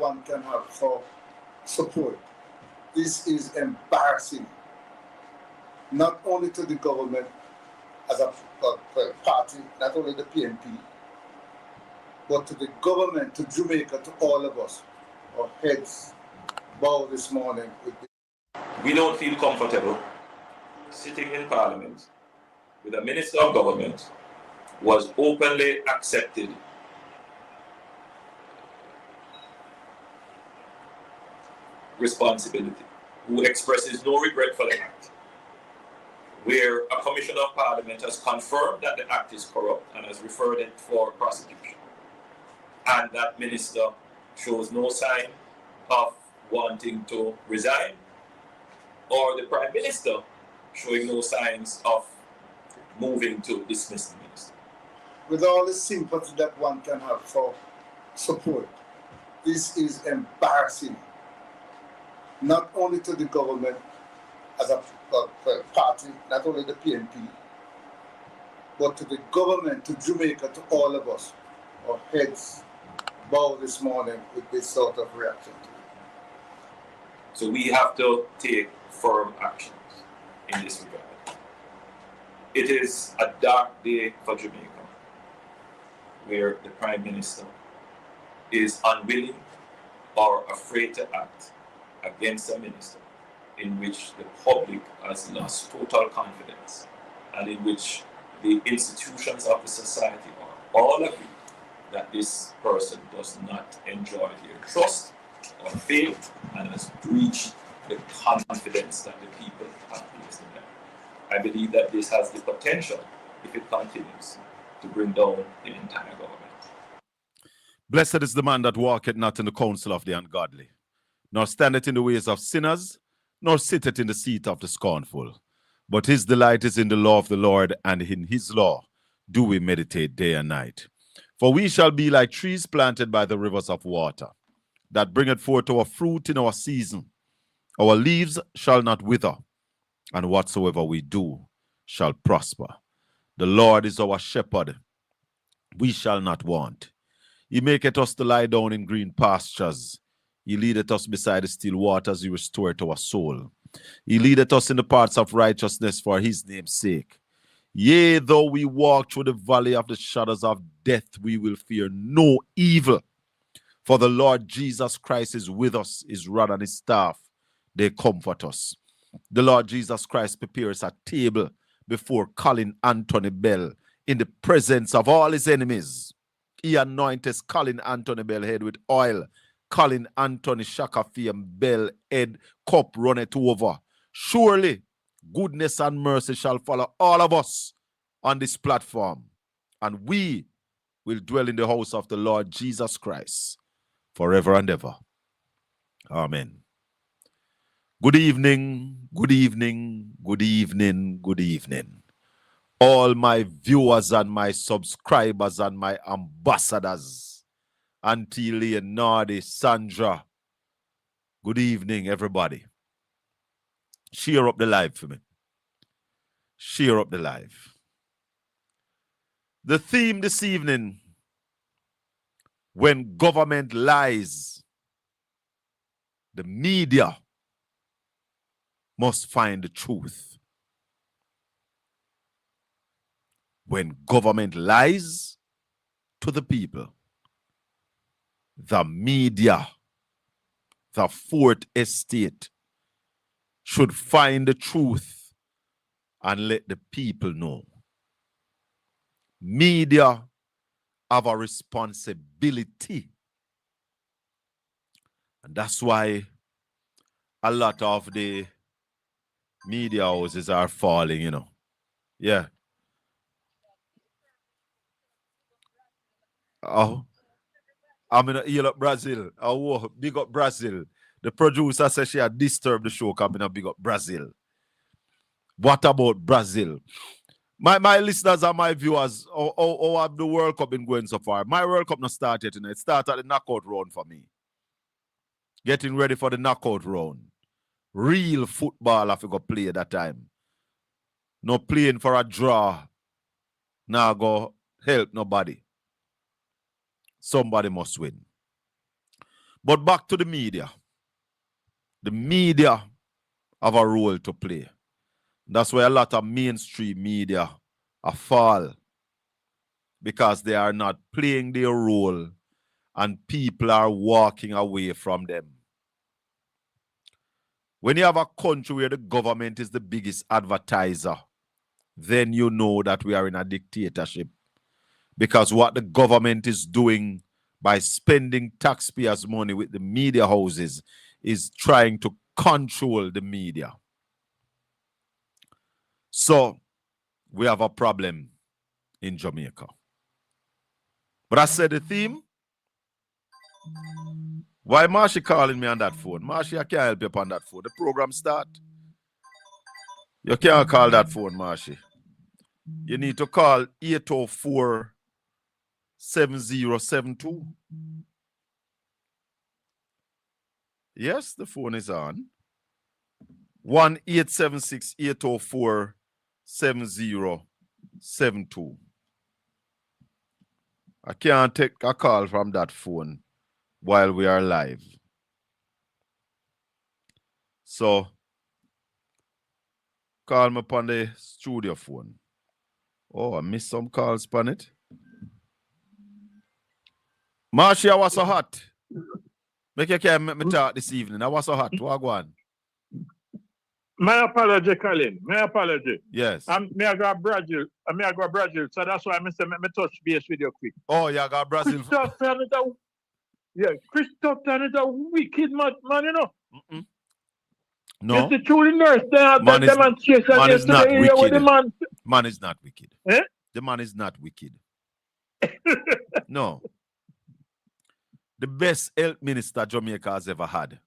one can have for support. This is embarrassing, not only to the government as a party, not only the PNP, but to the government, to Jamaica, to all of us. Our heads bow this morning with this. We don't feel comfortable sitting in Parliament with a Minister of Government who has openly accepted responsibility, who expresses no regret for the act, where a Commissioner of Parliament has confirmed that the act is corrupt and has referred it for prosecution, and that Minister shows no sign of wanting to resign, or the Prime Minister showing no signs of moving to dismiss the Minister. With all the sympathy that one can have for support, this is embarrassing, not only to the government as a party, not only the PNP, but to the government, to Jamaica, to all of us. Our heads bow this morning with this sort of reaction. So we have to take firm actions in this regard. It is a dark day for Jamaica, where the Prime Minister is unwilling or afraid to act against a minister in which the public has lost total confidence and in which the institutions of the society are all agree that this person does not enjoy their trust or faith and has breached the confidence that the people have placed in them. I believe that this has the potential, if it continues, to bring down the entire government. Blessed is the man that walketh not in the counsel of the ungodly, nor standeth in the ways of sinners, nor sitteth in the seat of the scornful. But his delight is in the law of the Lord, and in his law do we meditate day and night. For we shall be like trees planted by the rivers of water, that bringeth forth our fruit in our season. Our leaves shall not wither, and whatsoever we do shall prosper. The Lord is our shepherd, we shall not want. He maketh us to lie down in green pastures. He leadeth us beside the still waters. He restoreth our soul. He leadeth us in the paths of righteousness for his name's sake. Yea, though we walk through the valley of the shadows of death, we will fear no evil. For the Lord Jesus Christ is with us, his rod and his staff, they comfort us. The Lord Jesus Christ prepares a table before Colin Anthony Bell in the presence of all his enemies. He anointeth Colin Anthony Bell head with oil. Colin Anthony Shakafiem Bell head cup runneth over. Surely goodness and mercy shall follow all of us on this platform, and we will dwell in the house of the Lord Jesus Christ forever and ever. Amen. Good evening, good evening, good evening, good evening. All my viewers and my subscribers and my ambassadors, Auntie Leonardi, Sandra, good evening, everybody. Share up the live for me. Share up the live. The theme this evening, when government lies, the media must find the truth. When government lies to the people, the media, the fourth estate, should find the truth and let the people know. Media have a responsibility. And that's why a lot of the media houses are falling, you know. Yeah. Oh, I'm in a Brazil. Oh, big up Brazil. The producer says she had disturbed the show coming up big up Brazil. What about Brazil? My listeners and my viewers, how have the World Cup been going so far? My World Cup not started yet. It started at the knockout round for me. Getting ready for the knockout round. Real football I go play that time. No playing for a draw. Now go help nobody. Somebody must win. But back to the media. The media have a role to play. That's why a lot of mainstream media are fall, because they are not playing their role and people are walking away from them. When you have a country where the government is the biggest advertiser, then you know that we are in a dictatorship. Because what the government is doing by spending taxpayers' money with the media houses is trying to control the media. So we have a problem in Jamaica. But I said the theme. Why Marshy calling me on that phone? Marshy, I can't help you on that phone. The program start. You can't call that phone, Marshy. You need to call 804-7072. Yes, the phone is on. 1-876-804-7072. I can't take a call from that phone while we are live. So, call me upon the studio phone. Oh, I missed some calls upon it. Marshy, I was so hot. Make you care make me talk this evening. I was so hot. What go on? My apology, Colin. My apology. Yes. Me I go Brazil. Me I go Brazil. So that's why I say me touch base with you quick. Oh, you got Brazil. Christoph is a wicked man, you know. No. It's the truly nurse. They have Man that demonstration man is not yesterday with the wicked. man. Man is not wicked. Eh? The man is not wicked. No. The best health minister Jamaica has ever had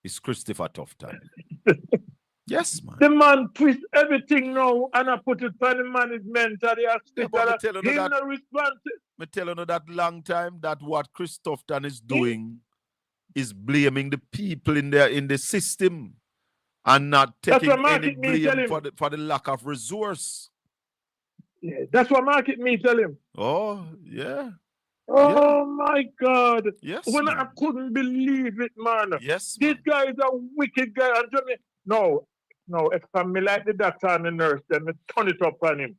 is Christopher Tufton. Yes, man. The man twist everything now and I put it on the management of the hospital. He no response. Me tell you that long time that what Chris Tufton is doing is blaming the people in the system and not taking any blame for the lack of resource. Yeah, that's what market me tell him. Oh, yeah. Oh my God. Yes. When man. I couldn't believe it, man. Yes. This Man. guy is a wicked guy. No, if I'm like the doctor and the nurse, then me turn it up on him.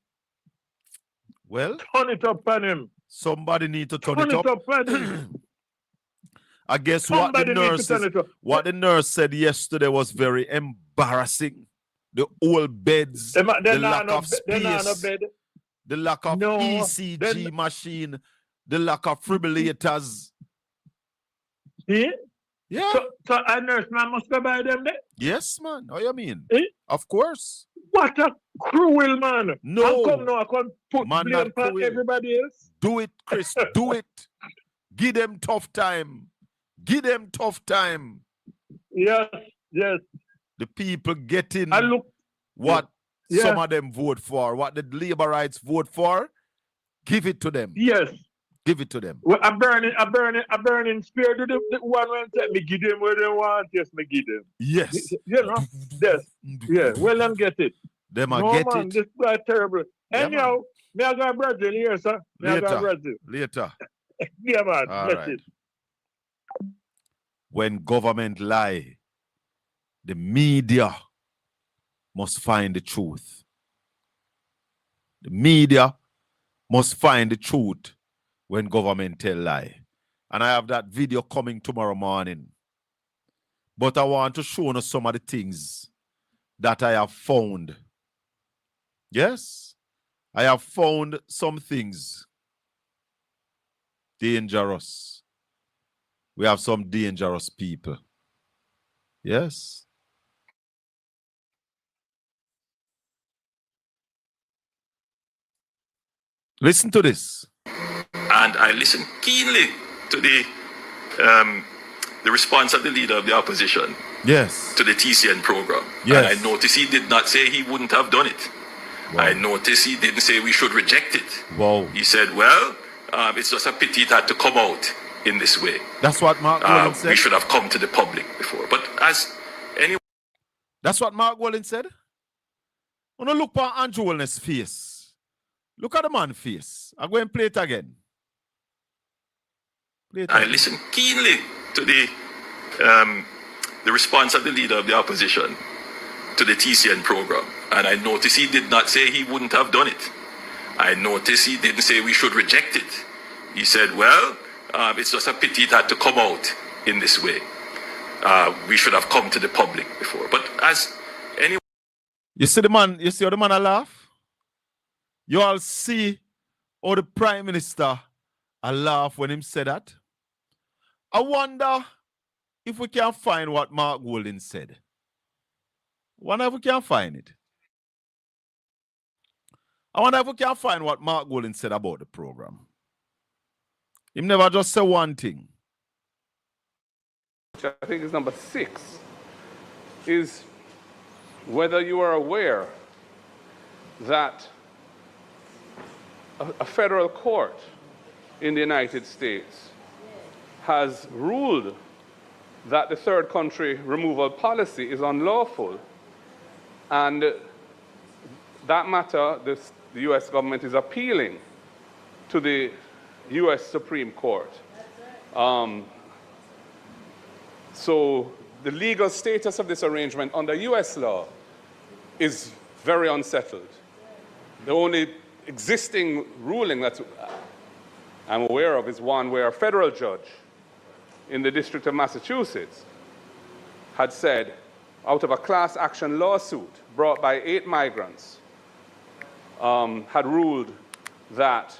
Well, turn it up on him. Somebody need to turn it up. on him. I guess Somebody what the nurse said yesterday was very embarrassing. The old beds, the lack of space, the lack of ECG machine, the lack of defibrillators. See? Yeah. So a nurse man must go by them there? Yes, man. How you mean? Eh? Of course. What a cruel man. No. I can't put man, blame on everybody else. Do it, Chris. Do it. Give them tough time. Give them tough time. Yes. The people getting what some of them vote for, what the labor rights vote for, give it to them. Yes. Give it to them. Well, a burning spear to the one when me give them what they want. Yes, me give them. Yes. You know? Yes. Yeah. Well, them get it. Them no, get man, it. This guy terrible. Anyhow, me I go Brazil here, sir. Later. Yeah, man. All right. It. When government lie, the media must find the truth. The media must find the truth when government tell lie. And I have that video coming tomorrow morning. But I want to show you some of the things that I have found. Yes, I have found some things dangerous. We have some dangerous people. Yes. Listen to this. And I listened keenly to the response of the leader of the opposition. Yes. To the TCN program. Yes. And I noticed he did not say he wouldn't have done it. Wow. I noticed he didn't say we should reject it. Wow. He said, well, it's just a pity it had to come out in this way. That's what Mark Wallen said. We should have come to the public before. But as anyone... That's what Mark Wallen said. When you look at Andrew Wallen's face, look at the man's face. I'm going to play it again. I listened keenly to the the response of the leader of the opposition to the TCN program. And I noticed he did not say he wouldn't have done it. I noticed he didn't say we should reject it. He said, well, it's just a pity it had to come out in this way. We should have come to the public before. But as anyone... You see how the man a laugh? You all see how the Prime Minister a laugh when him said that? I wonder if we can find what Mark Golding said. Wonder if we can find it. I wonder if we can find what Mark Golding said about the program. Him never just say one thing. Which I think is number 6, is whether you are aware that a federal court in the United States has ruled that the third country removal policy is unlawful, and that matter the U.S. government is appealing to the U.S. Supreme Court. So the legal status of this arrangement under U.S. law is very unsettled. The only existing ruling that I'm aware of is one where a federal judge in the District of Massachusetts had said, out of a class action lawsuit brought by 8 migrants, had ruled that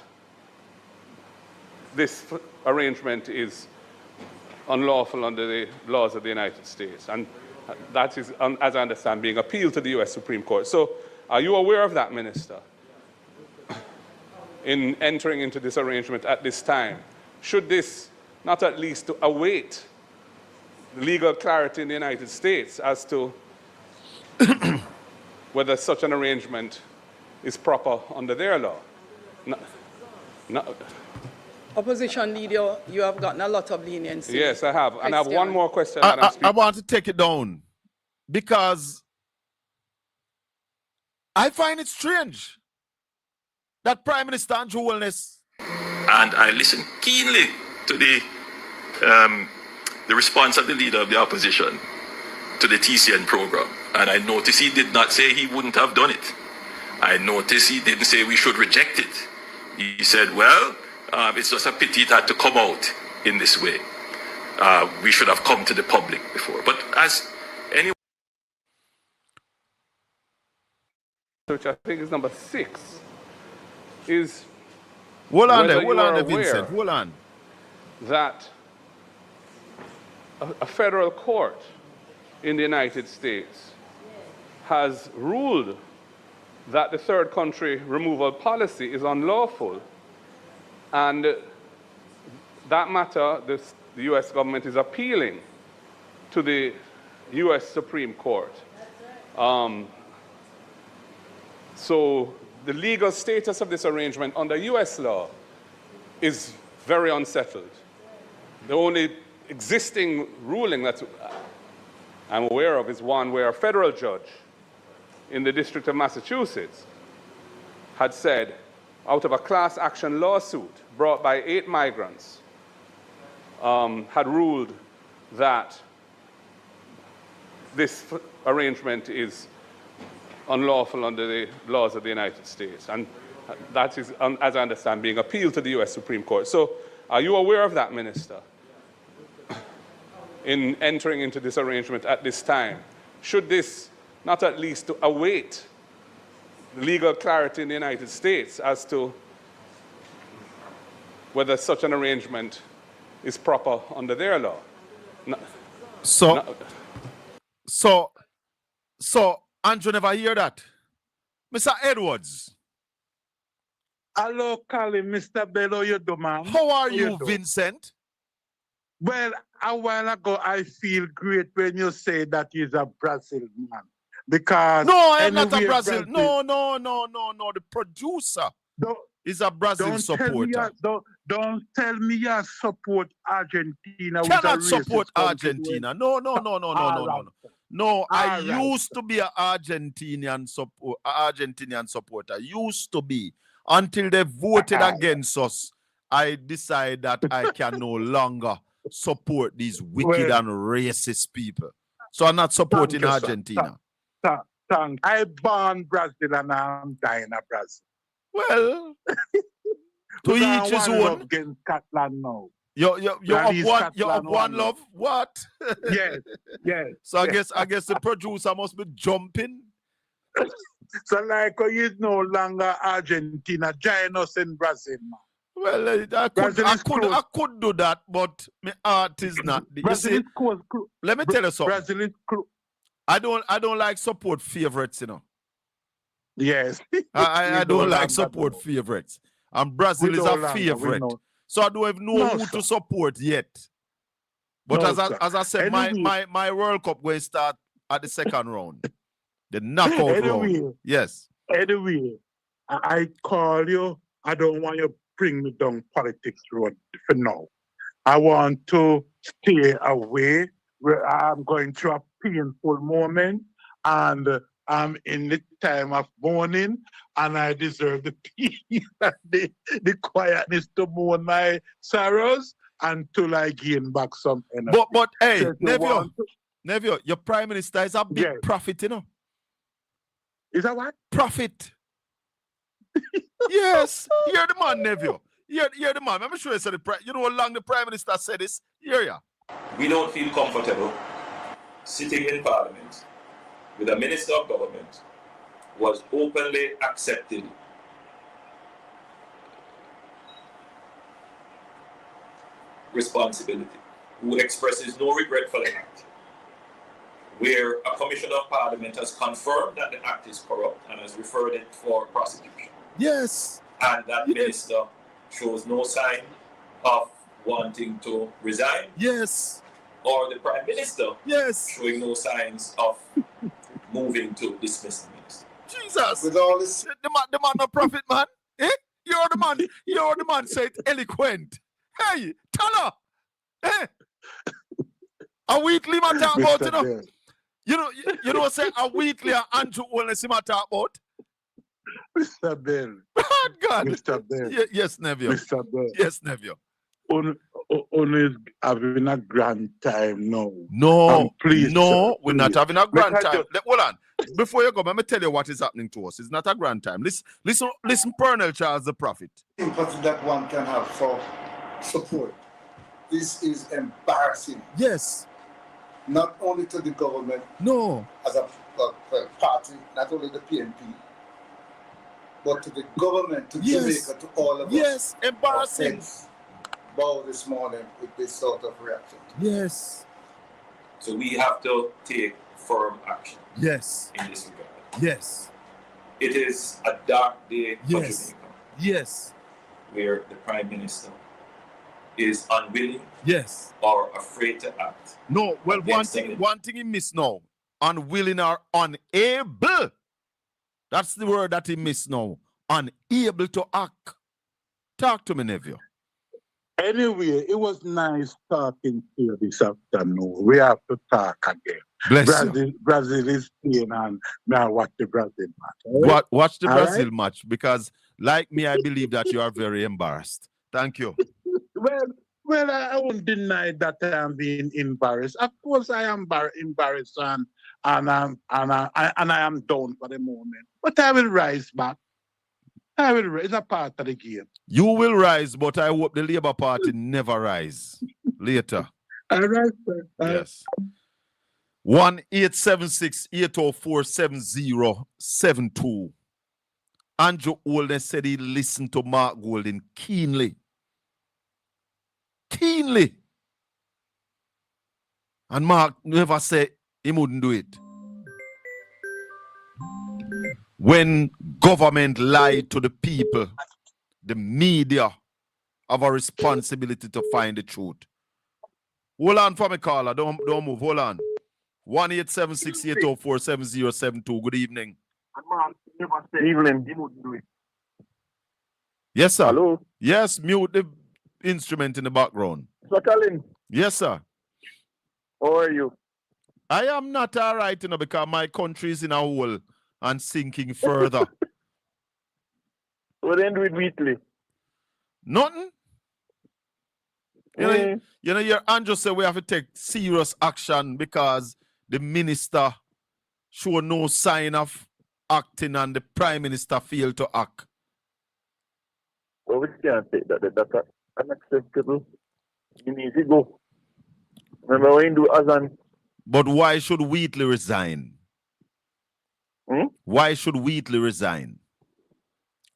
this arrangement is unlawful under the laws of the United States. And that is, as I understand, being appealed to the U.S. Supreme Court. So are you aware of that, Minister, in entering into this arrangement at this time? Should this not at least to await legal clarity in the United States as to whether such an arrangement is proper under their law? No. Opposition leader, you have gotten a lot of leniency. Yes, I have. And I have one more question. I want to take it down because I find it strange that Prime Minister Andrew Wellness... And I listened keenly to the response of the leader of the opposition to the TCN program. And I noticed he did not say he wouldn't have done it. I noticed he didn't say we should reject it. He said, well, it's just a pity it had to come out in this way. We should have come to the public before. But as anyone... Which I think is number 6, is hold on whether there, hold you on are there, Vincent, aware hold on. that a federal court in the United States has ruled that the third country removal policy is unlawful, and that matter the U.S. government is appealing to the U.S. Supreme Court. So the legal status of this arrangement under U.S. law is very unsettled. The only existing ruling that I'm aware of is one where a federal judge in the District of Massachusetts had said, out of a class action lawsuit brought by 8 migrants, had ruled that this arrangement is unlawful under the laws of the United States. And that is, as I understand, being appealed to the U.S. Supreme Court. So are you aware of that, Minister, in entering into this arrangement at this time? Should this not at least to await legal clarity in the United States as to whether such an arrangement is proper under their law? So Andrew never hear that. Mr. Edwards. Hello, Callie, Mr. Bello, you do, man. How are you, Vincent? Well, a while ago, I feel great when you say that he's a Brazil man. Because no, I'm not a Brazil. No. The producer is a Brazil supporter. Don't tell me you support Argentina. Cannot support Argentina. No. No, I used to be an Argentinian supporter. Used to be. Until they voted against us, I decided that I can no longer support these wicked and racist people. So I'm not supporting Thank you, sir. Argentina. Thank. I born Brazil and I'm dying of Brazil. Well, to We each got his one own. love against Scotland now. You're At of least one. You're of Scotland one one love. What? Yes, yes. So I guess the producer must be jumping. So like you no longer Argentina, join us in Brazil, man. Well, I could do that, but my art is not. You Brazil see, is close. let me tell you something. Brazil is close. I don't like support favorites, you know. Yes. I We don't no like longer support know. favorites. And Brazil We is no a longer, we favorite. know. So I don't even know No, who sir. to support yet. But No, as I said, Anyway. my World Cup will start at the second round. The knockout round. Anyway, Yes. anyway, I call you. I don't want you to bring me down politics road for now. I want to stay away. Where I'm going through a painful moment, and I'm in the time of mourning, and I deserve the peace and the quietness to mourn my sorrows until I gain back some energy. But hey, So if you want to- Nevio, your prime minister is a big Yes. prophet, you know. Is that what? Prophet. Yes. Hear the man, Nevio. Hear the man. I'm sure you said you know how long the prime minister said this? Hear ya. We don't feel comfortable sitting in Parliament with a Minister of Government who has openly accepted responsibility, who expresses no regret for the act, where a Commissioner of Parliament has confirmed that the act is corrupt and has referred it for prosecution. Yes. And that minister shows no sign of wanting to resign. Yes. Or the Prime Minister Yes. showing no signs of moving to dismiss the minister. Jesus. With all this, The man no prophet, man. Eh? You're the man said eloquent. Hey, tell her. Eh? A weekly man talk about, you know. Bell. You know, say a weekly Andrew Wallace man talk about. Mr. Bell. Oh, God. Mr. Bell. Yes, Neville. Mr. Bell. Yes, Neville. Only having a grand time now. No, Please, no, sir, we're not please. having a grand Let I time. Hold on. Before you go, let me tell you what is happening to us. It's not a grand time. Listen, Colonel Charles the Prophet. sympathy that one can have for support. This is embarrassing, Yes. not only to the government No. as a party, not only the PNP, but to the government, to Yes. Jamaica, to all of us. Yes. Embarrassing. Our heads bow this morning with this sort of reaction. Yes. So we have to take firm action Yes. in this regard. Yes. It is a dark day for Yes. Jamaica, Yes. where the Prime Minister is unwilling Yes. or afraid to act. No, well, Against them. one thing he missed now. Unwilling or unable. That's the word that he missed now. Unable to act. Talk to me, nephew. Anyway, it was nice talking to you this afternoon. We have to talk again. Bless you. Brazil is playing and now watch the Brazil match. Watch the All Brazil right? match because, like me, I believe that you are very embarrassed. Thank you. Well, I won't deny that I am being embarrassed. Of course, I am embarrassed and I am down for the moment. But I will rise back. It's a part of the game. You will rise, but I hope the Labour Party never rise later. All right, sir. Yes. 1-876-804-7072. Andrew Holden said he listened to Mark Golden keenly. Keenly. And Mark never said he wouldn't do it. When government lied to the people, the media have a responsibility to find the truth. Hold on for me, caller. Don't move. Hold on. 1-876-804-7072. Good evening. Evening. Yes, sir. Hello. Yes, mute the instrument in the background. Sir Colin, Yes, sir. how are you? I am not all right, because my country is in a hole and sinking further. What end with Wheatley? Nothing. Your Andrew said we have to take serious action because the minister show no sign of acting and the prime minister failed to act. Well, we can't take that. That's unacceptable. You need to go. Remember when you do Azan? But why should Wheatley resign? Why should Wheatley resign?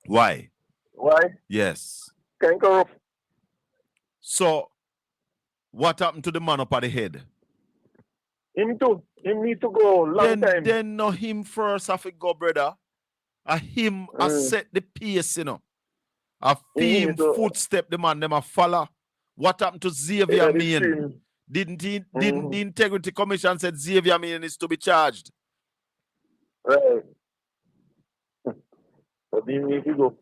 Why? Why? Yes. Can't corrupt. So, what happened to the man up at the head? Him too. Him need to go long time. Then no him first have to go, brother. Him I set the pace, you know. I feel him footstep the man, them a follow. What happened to Xavier Mean? Didn't the Integrity Commission said Xavier Mean is to be charged? Right. But he need to go.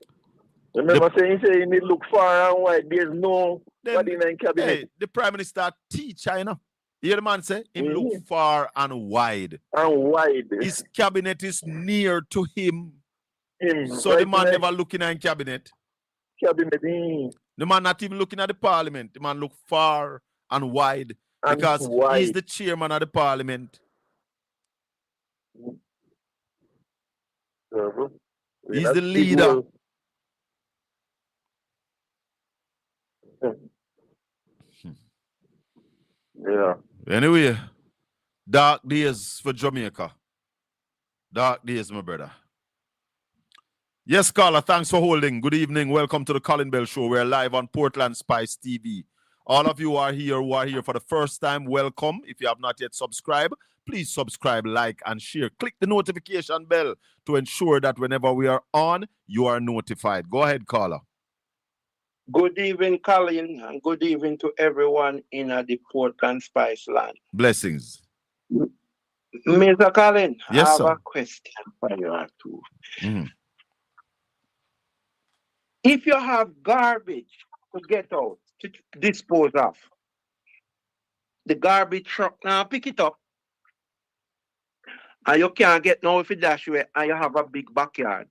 Remember saying he need look far and wide. There's nobody in the cabinet. Hey, the Prime Minister teacher, you know. You hear the man say? Him look far and wide. And wide. His cabinet is near to him. So right, the man right. never looking at cabinet. Cabinet. The man not even looking at the parliament. The man look far and wide because he's the chairman of the parliament. He's the leader. Yeah. Anyway, dark days for Jamaica. Dark days, my brother. Yes, caller, thanks for holding. Good evening. Welcome to the Colin Bell Show. We're live on PortlandspiceTV. All of you who are here for the first time, welcome. If you have not yet subscribed, please subscribe, like, and share. Click the notification bell to ensure that whenever we are on, you are notified. Go ahead, caller. Good evening, Colin, and good evening to everyone in the Portland Spice land. Blessings. Mr. Colin, yes, I have sir. a question for you too. If you have garbage to get out, to dispose of, the garbage truck now pick it up, and you can't get now if you dash away, and you have a big backyard.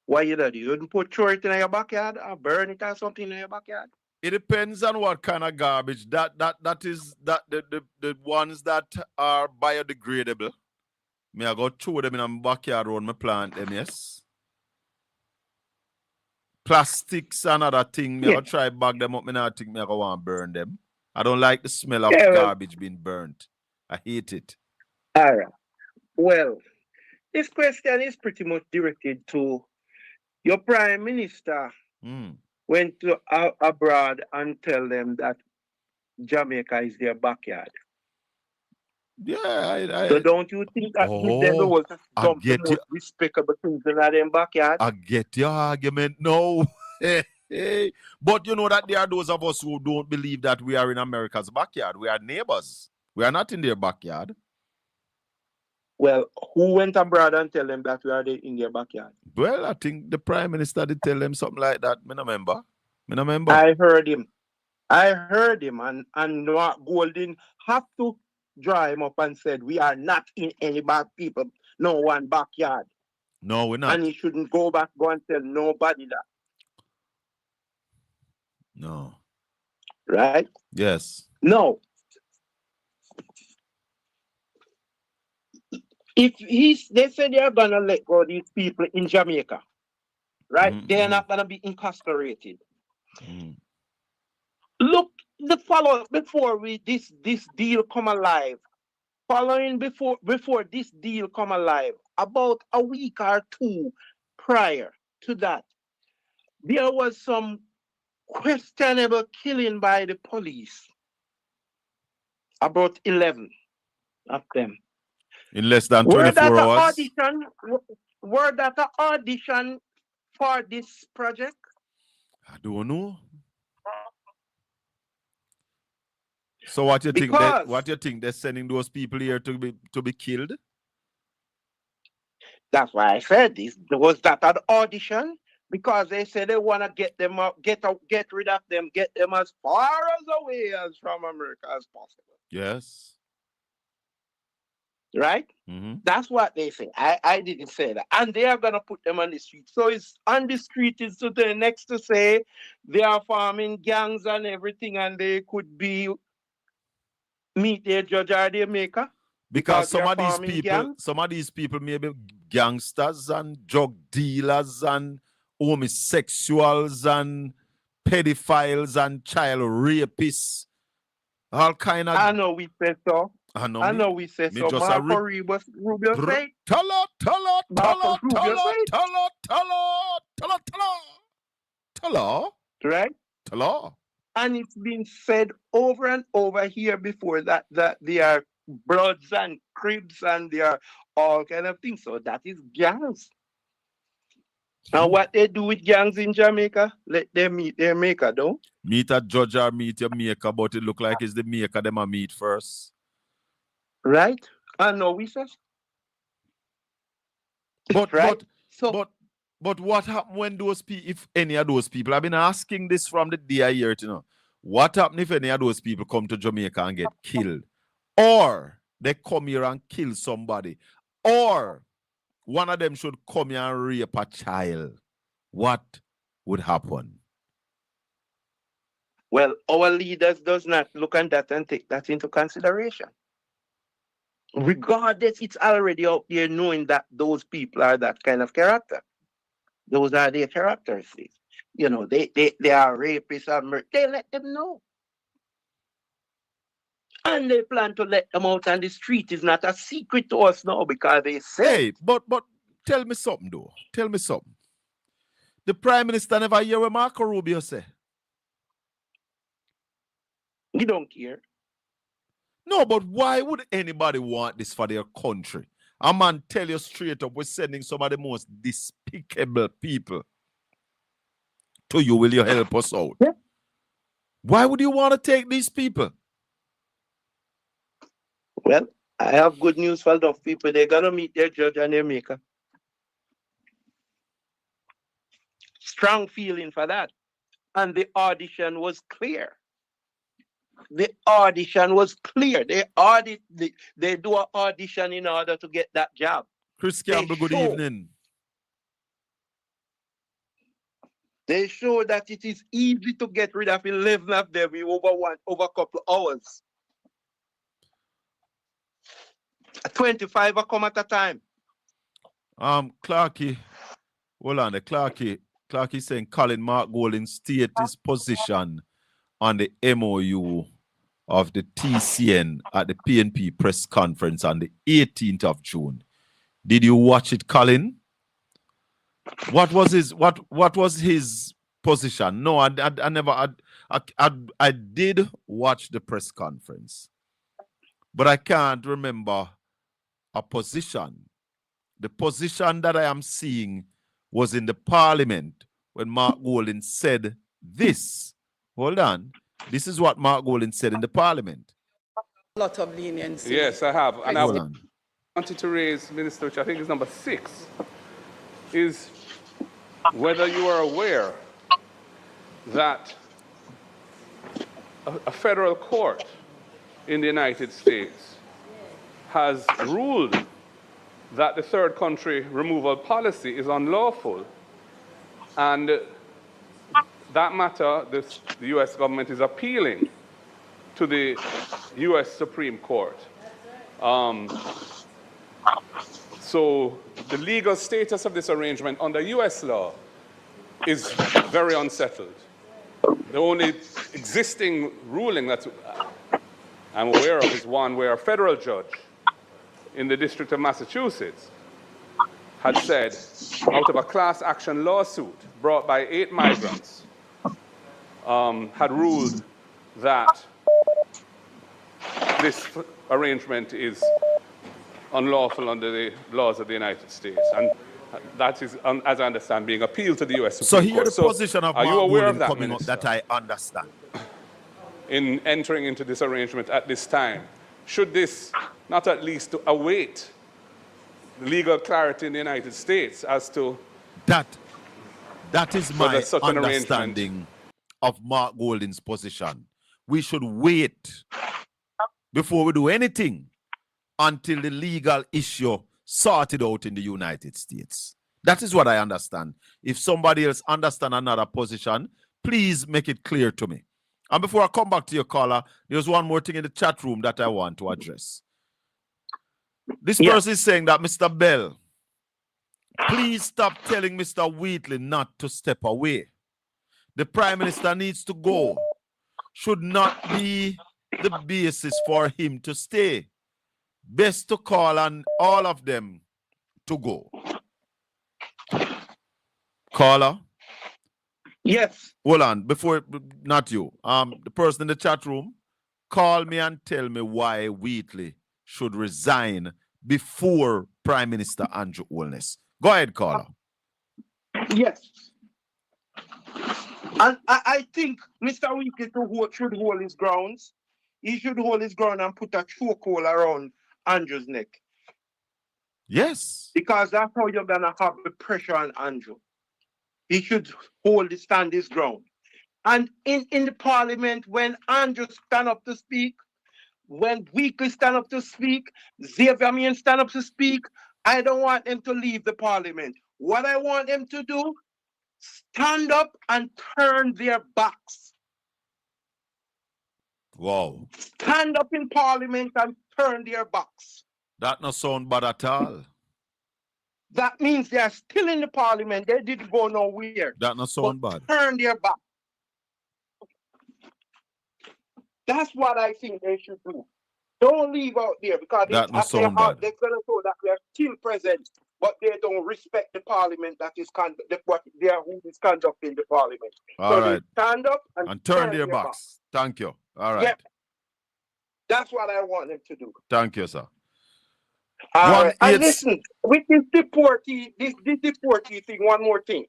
Why you do? You wouldn't throw it in your backyard or burn it or something in your backyard? It depends on what kind of garbage. That is the ones that are biodegradable. Me I go throw them in my backyard around my plant them, yes. Plastics and other things, me I go try bag them up, me not think me I go want to burn them. I don't like the smell of garbage being burnt. I hate it. All right. Well, this question is pretty much directed to your Prime Minister went to abroad and tell them that Jamaica is their backyard. Yeah, so don't you think that there was some respectable things in their backyard? I get your argument. No. But you know that there are those of us who don't believe that we are in America's backyard. We are neighbors. We are not in their backyard. Well, who went abroad and tell them that we are in their backyard? Well, I think the Prime Minister did tell them something like that. I don't remember. I heard him. And Golden have to draw him up and said, we are not in any one backyard. No, we're not. And he shouldn't go and tell nobody that. No. Right? Yes. No. If they say they're gonna let go these people in Jamaica, right? They're not gonna be incarcerated. Look, the follow before this deal come alive. Following before this deal come alive, about a week or two prior to that, there was some questionable killing by the police. About 11 of them. In less than 24 hours? Were that an audition for this project? I don't know. So what you think? What you think they're sending those people here to be killed? That's why I said this. Was that an audition? Because they said they want to get them out, get rid of them, get them as far as away as from America as possible. Yes. right? Mm-hmm. That's what they say. I didn't say that. And they are going to put them on the street. So it's on the street is to the next to say they are forming gangs and everything, and they could be meet their judge or their maker Because they are forming gangs. some of these people may be gangsters and drug dealers and homosexuals and pedophiles and child rapists. All kind of. I know we said so. I know, I know we said me so. just Marco Rubio said. Tell Right? And it's been said over and over here before that they are Bloods and Cribs and they are all kind of things. So that is gangs. And what they do with gangs in Jamaica, let them meet their maker, though. Meet a judge or meet your maker, but it look like it's the maker them a meet first. Right? I know we said. But right? but what happened when those people, if any of those people, I've been asking this from the day I hear it, you know. What happened if any of those people come to Jamaica and get killed? Or they come here and kill somebody? Or one of them should come here and rape a child? What would happen? Well, our leaders does not look at that and take that into consideration. Regardless, it's already out there knowing that those people are that kind of character. Those are their characters. You know, they are rapists and murder. They let them know. And they plan to let them out on the street. It's not a secret to us now because they say. Hey, but tell me something though. Tell me something. The Prime Minister never hear what Marco Rubio say. You don't care. No, but why would anybody want this for their country? A man tell you straight up, we're sending some of the most despicable people to you. Will you help us out? Yeah. Why would you want to take these people? Well, I have good news for those people. They're going to meet their judge and their maker. Strong feeling for that. And the audition was clear. The audition was clear. They do an audition in order to get that job. Chris Campbell, good evening. They show that it is easy to get rid of 11 of them in over a couple of hours. 25 will come at a time. Clarky, hold on. Clarky saying Colin Mark Golding state his position on the MOU of the TCN at the PNP press conference on the 18th of June. Did you watch it, Colin? What was his position? No, I never. I did watch the press conference, but I can't remember a position. The position that I am seeing was in the Parliament when Mark Golding said this. Hold on. This is what Mark Golding said in the Parliament. A lot of leniency. Yes, I have. And Hold I on. wanted to raise, Minister, which I think is number 6, is whether you are aware that a federal court in the United States has ruled that the third country removal policy is unlawful. And that matter, the U.S. government is appealing to the U.S. Supreme Court. So the legal status of this arrangement under U.S. law is very unsettled. The only existing ruling that I'm aware of is one where a federal judge in the District of Massachusetts had said, out of a class action lawsuit brought by 8 migrants, had ruled that this arrangement is unlawful under the laws of the United States. And that is, as I understand, being appealed to the U.S. Supreme Court. So here the position of Mark Golding coming up that I understand. In entering into this arrangement at this time, should this not at least await legal clarity in the United States as to that is my understanding of Mark Golding's position. We should wait before we do anything until the legal issue sorted out in the United States. That is what I understand. If somebody else understands another position, please make it clear to me. And before I come back to your caller, there's one more thing in the chat room that I want to address. This person is saying that, Mr. Bell, please stop telling Mr. Wheatley not to step away. The Prime Minister needs to go. Should not be the basis for him to stay. Best to call on all of them to go. Caller? Yes. Hold on, before, not you. The person in the chat room, call me and tell me why Wheatley should resign before Prime Minister Andrew Holness. Go ahead, caller. Yes. And I think Mr. Wheatley should hold his grounds. He should hold his ground and put a chokehold around Andrew's neck. Yes. Because that's how you're going to have the pressure on Andrew. He should stand his ground. And in the parliament, when Andrew stand up to speak, when Wheatley stand up to speak, Xavier Main stand up to speak, I don't want them to leave the parliament. What I want them to do, stand up and turn their backs. Wow. Stand up in parliament and turn their backs. That not sound bad at all. That means they are still in the parliament. They didn't go nowhere. That not sound bad. Turn their back. That's what I think they should do. Don't leave out there because that not they're sound bad. going to show that they are still present, but they don't respect the parliament that is who is conducting the parliament. All right. They stand up and turn their backs. Thank you. All right. Yep. That's what I want them to do. Thank you, sir. And listen, with this deportee thing, one more thing.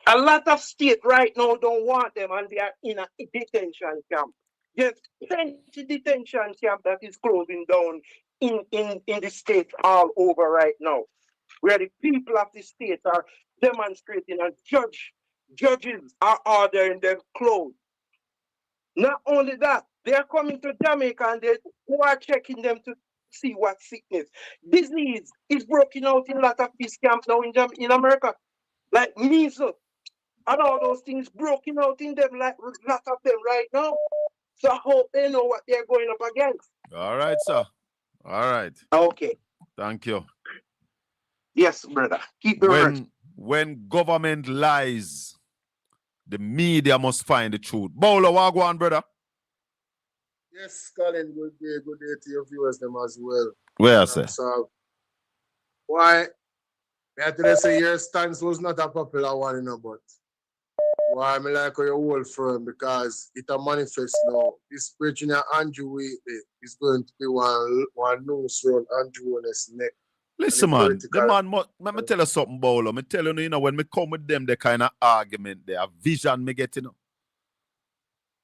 A lot of states right now don't want them and they are in a detention camp. There's plenty detention camp that is closing down in the states all over right now, where the people of the state are demonstrating and judges are ordering them closed. Not only that, they are coming to Jamaica and they are checking them to see what sickness. Disease is broken out in a lot of these camps now in America. Like measles and all those things broken out in them, like a lot of them right now. So I hope they know what they're going up against. All right, sir. All right. Okay. Thank you. Yes, brother. Keep the rest. When government lies, the media must find the truth. Bowler, what go on, brother? Yes, Colin, good day to your viewers them as well. Where, sir? So, why? I have to say your stance was not a popular one, you know, but why I like your whole firm because it a manifest now. This preaching of Andrew Wheatley is going to be one noose around Andrew Holness' neck. Listen, man, the man, let me tell you something, Bowler. Me tell you, when me come with them, the kind of argument, the vision me get, you know.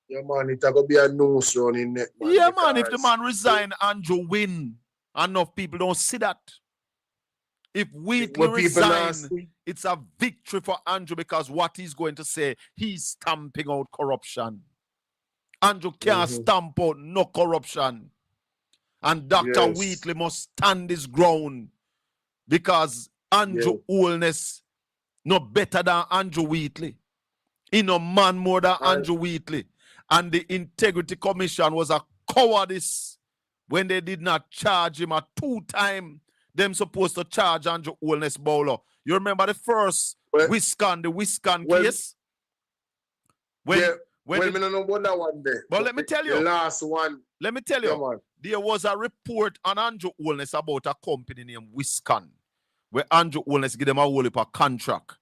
Yeah, man, it's going to be a noose around his neck, man. Yeah, man, if the man resign, Andrew win. Enough people don't see that. If Wheatley resign, it's a victory for Andrew because what he's going to say, he's stamping out corruption. Andrew can't stamp out no corruption. And Dr. Wheatley must stand his ground because Andrew Holness no better than Andrew Wheatley. He no man more than Andrew Wheatley. And the Integrity Commission was a cowardice when they did not charge him a 2-time. Them supposed to charge Andrew Holness, Bowler. You remember the first Wisconsin case? We don't know about that one day. But let me tell you. The last one. Let me tell you. There was a report on Andrew Holness about a company named Wisconsin, where Andrew Holness gave them a whole heap of contract.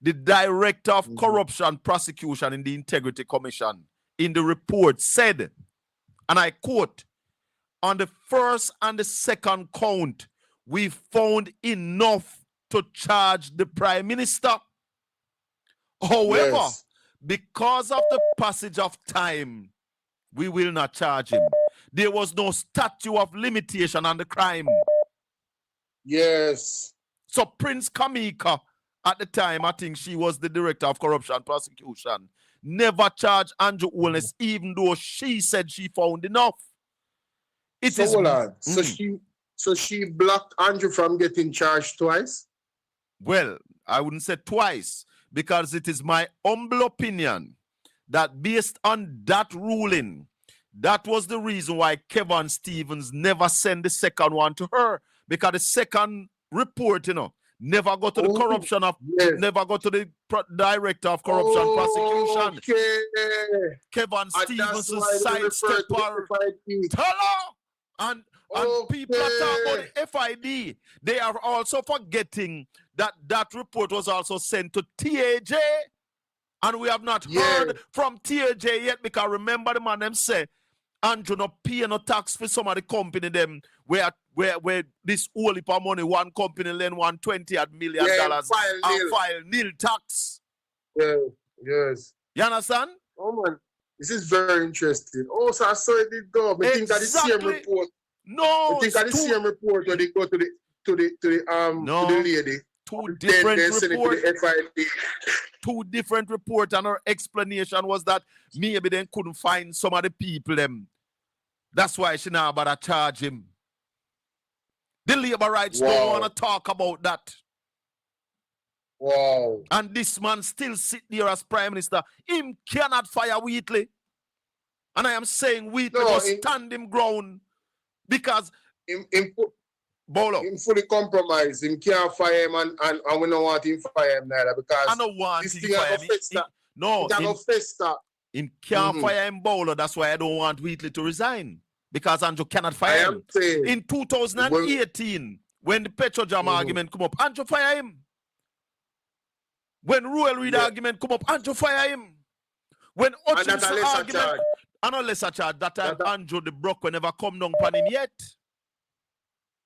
The director of corruption prosecution in the Integrity Commission in the report said, and I quote, on the first and the second count, we found enough to charge the Prime Minister. However, because of the passage of time, we will not charge him. There was no statute of limitation on the crime. Yes. So Prince Kamika, at the time, I think she was the director of corruption prosecution, never charged Andrew Holness, even though she said she found enough. It So is. hold on. So she blocked Andrew from getting charged twice? Well, I wouldn't say twice, because it is my humble opinion that based on that ruling, that was the reason why Kevin Stevens never sent the second one to her, because the second report, never got to the corruption of, never got to the director of corruption prosecution. Okay. Kevin Stevens sidestep her. Tell her. And people are talking about the FID. They are also forgetting that that report was also sent to TAJ. And we have not heard from TAJ yet, because remember the man them say, Andrew no pay no tax for some of the company them where this whole heap of money, one company lend $120 million and file nil tax. Yeah, yes. You understand? Oh man, this is very interesting. Oh, so I saw it did go. I think that the same report. No, I think that the same report when they go to the lady. Two different reports. FID. Two different reports, and her explanation was that maybe they couldn't find some of the people them. That's why she now about to charge him. The labor rights don't want to talk about that. Wow. And this man still sit there as prime minister. Him cannot fire Wheatley. And I am saying Wheatley must stand him ground, because Bolo. Him fully compromised. Him can't fire him, and we don't want him to fire him neither, because I don't want this him thing to fire him. Him can't fire him, Bolo. That's why I don't want Wheatley to resign, because Andrew cannot fire him. In 2018, when the Petrojam argument come up, Andrew fire him. When Ruel Reid argument come up, Andrew fire him. When Hutchinson argument, I know lesser charge. That time Andrew the Brock will never come down upon him yet.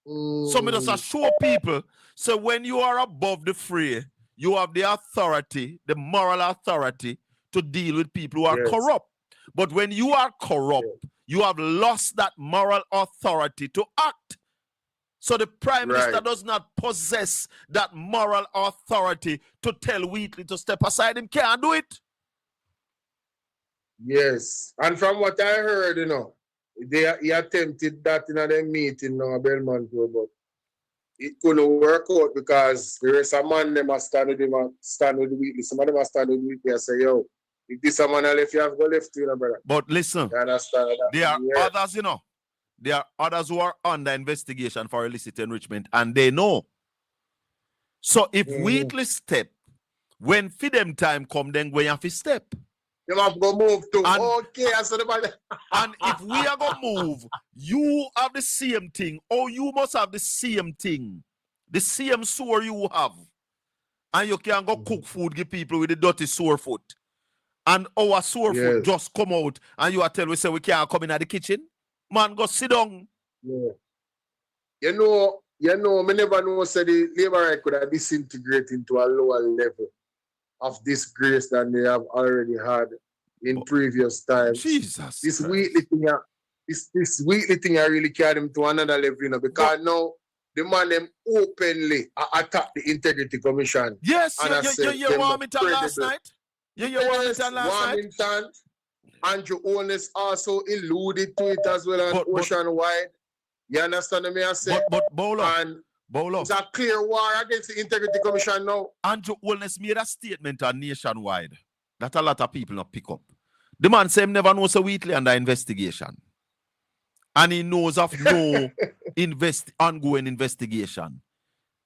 So me just show people. So when you are above the fray, you have the authority, the moral authority, to deal with people who are corrupt. But when you are corrupt, you have lost that moral authority to act. So the prime minister does not possess that moral authority to tell Wheatley to step aside. Him can't do it. Yes. And from what I heard, he attempted that in a meeting now, Belmont, but it couldn't work out, because there is a man them stand with Wheatley. Some of them are stand with Wheatley and say, yo, if this a man left, you have to go left, brother. But listen, there are others, there are others who are under investigation for illicit enrichment, and they know. So if Wheatley step, when for them time come, then we have to step. You have to go move to. And if we are going to move, you have the same thing, or you must have the same thing, the same sore you have. And you can go cook food, give people with the dirty sore foot. And our sore foot just come out, and you are telling we say we can't come in at the kitchen. Man, go sit down. Yeah. Me never know say the labor right could have disintegrated into a lower level of disgrace than they have already had in previous times. Jesus. This Wheatley thing, this Wheatley thing I really carried him to another level, because now the man them openly attack the Integrity Commission. Yes, you want me to last night? You want me to last night? Andrew Holness also alluded to it as well on Ocean-wide. You understand what I say? But Bolo. It's a clear war against the Integrity Commission now. Andrew Holness made a statement on Nationwide that a lot of people not pick up. The man said he never knows a Wheatley under investigation. And he knows of no ongoing investigation.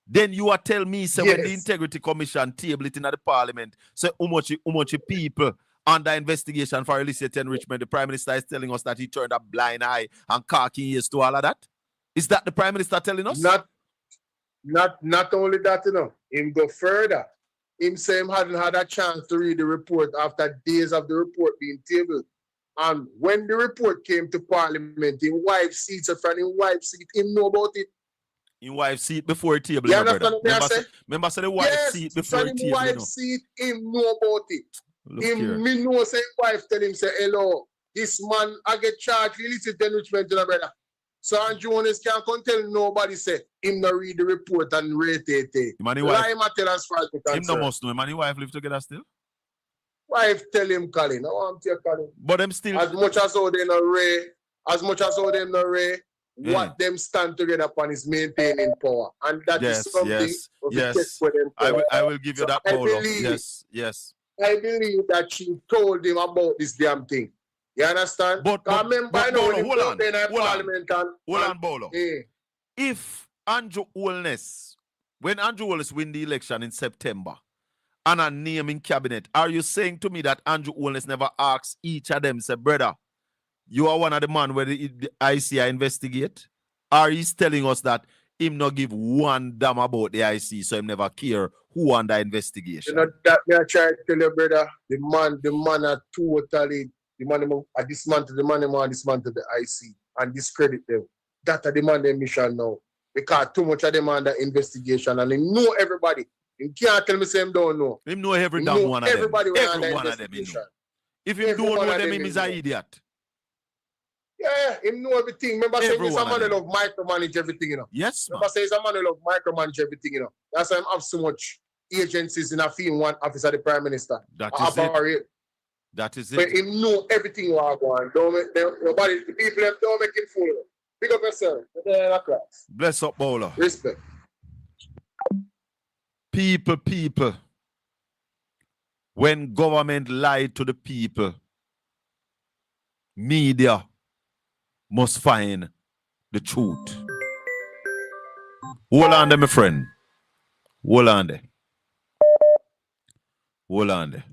Then you are telling me, say, when the Integrity Commission table it in the Parliament, say how much people under investigation for illicit enrichment, the Prime Minister is telling us that he turned a blind eye and cocky ears to all of that? Is that the Prime Minister telling us? Not only that, him go further. Him say him hadn't had a chance to read the report after days of the report being tabled. And when the report came to Parliament, in wife seats, from in wife seat, him know about it. In wife seat before table. You understand what I say? Remember say the wife seat before table. In wife seat, him know about it. Me know say wife tell him say, hello, this man I get charged illicit enrichment, brother. So Andrew Holness can't tell nobody say him not read the report and rate it. Lie him tell as far as the concern. Him no must know. Him and his wife live together still? Wife tell him Colin. I want to Colin. But them still as much as how they not ray, what them stand together upon is maintaining power. And that is Yes, something yes, of the yes. test for them. I will give you So that, I Paulo. believe- Yes, yes. I believe that she told him about this damn thing. You understand? But remember, I know Bolo, when him hold go on, up there in hold on. Parliament and Hold on, Bolo. eh, If Andrew Holness, when Andrew Holness win the election in September and a name in cabinet, are you saying to me that Andrew Holness never asked each of them, say, brother, you are one of the man where the ICI investigate? Or he's telling us that him not give one damn about the IC, so him never care who under investigation? you know that me I try to tell you, brother. The man are totally I dismantle the man I dismantle the IC and discredit them. That are the man their mission now. Because too much of them under investigation and they know everybody. You can't tell me say him don't know. Him know every Him damn know one of them. everybody when under Every one of them he investigation. know. If him Every don't one know of them, them him he is know. an idiot. Yeah, him know everything. Remember saying Every he's a one of man who them. love micromanage everything, you know. Yes, man. Remember saying he's a man who love micromanage everything, you know. That's why I have so much agencies in a field one office of the Prime Minister. That is it. Operate. That is But it. him know everything what I want. Don't make nobody, the people them don't make him fool. Pick up yourself. Bless up, Bowler. Respect. People. When government lied to the people, media must find the truth. Hold on there, my friend. Hold on there. Hold on there.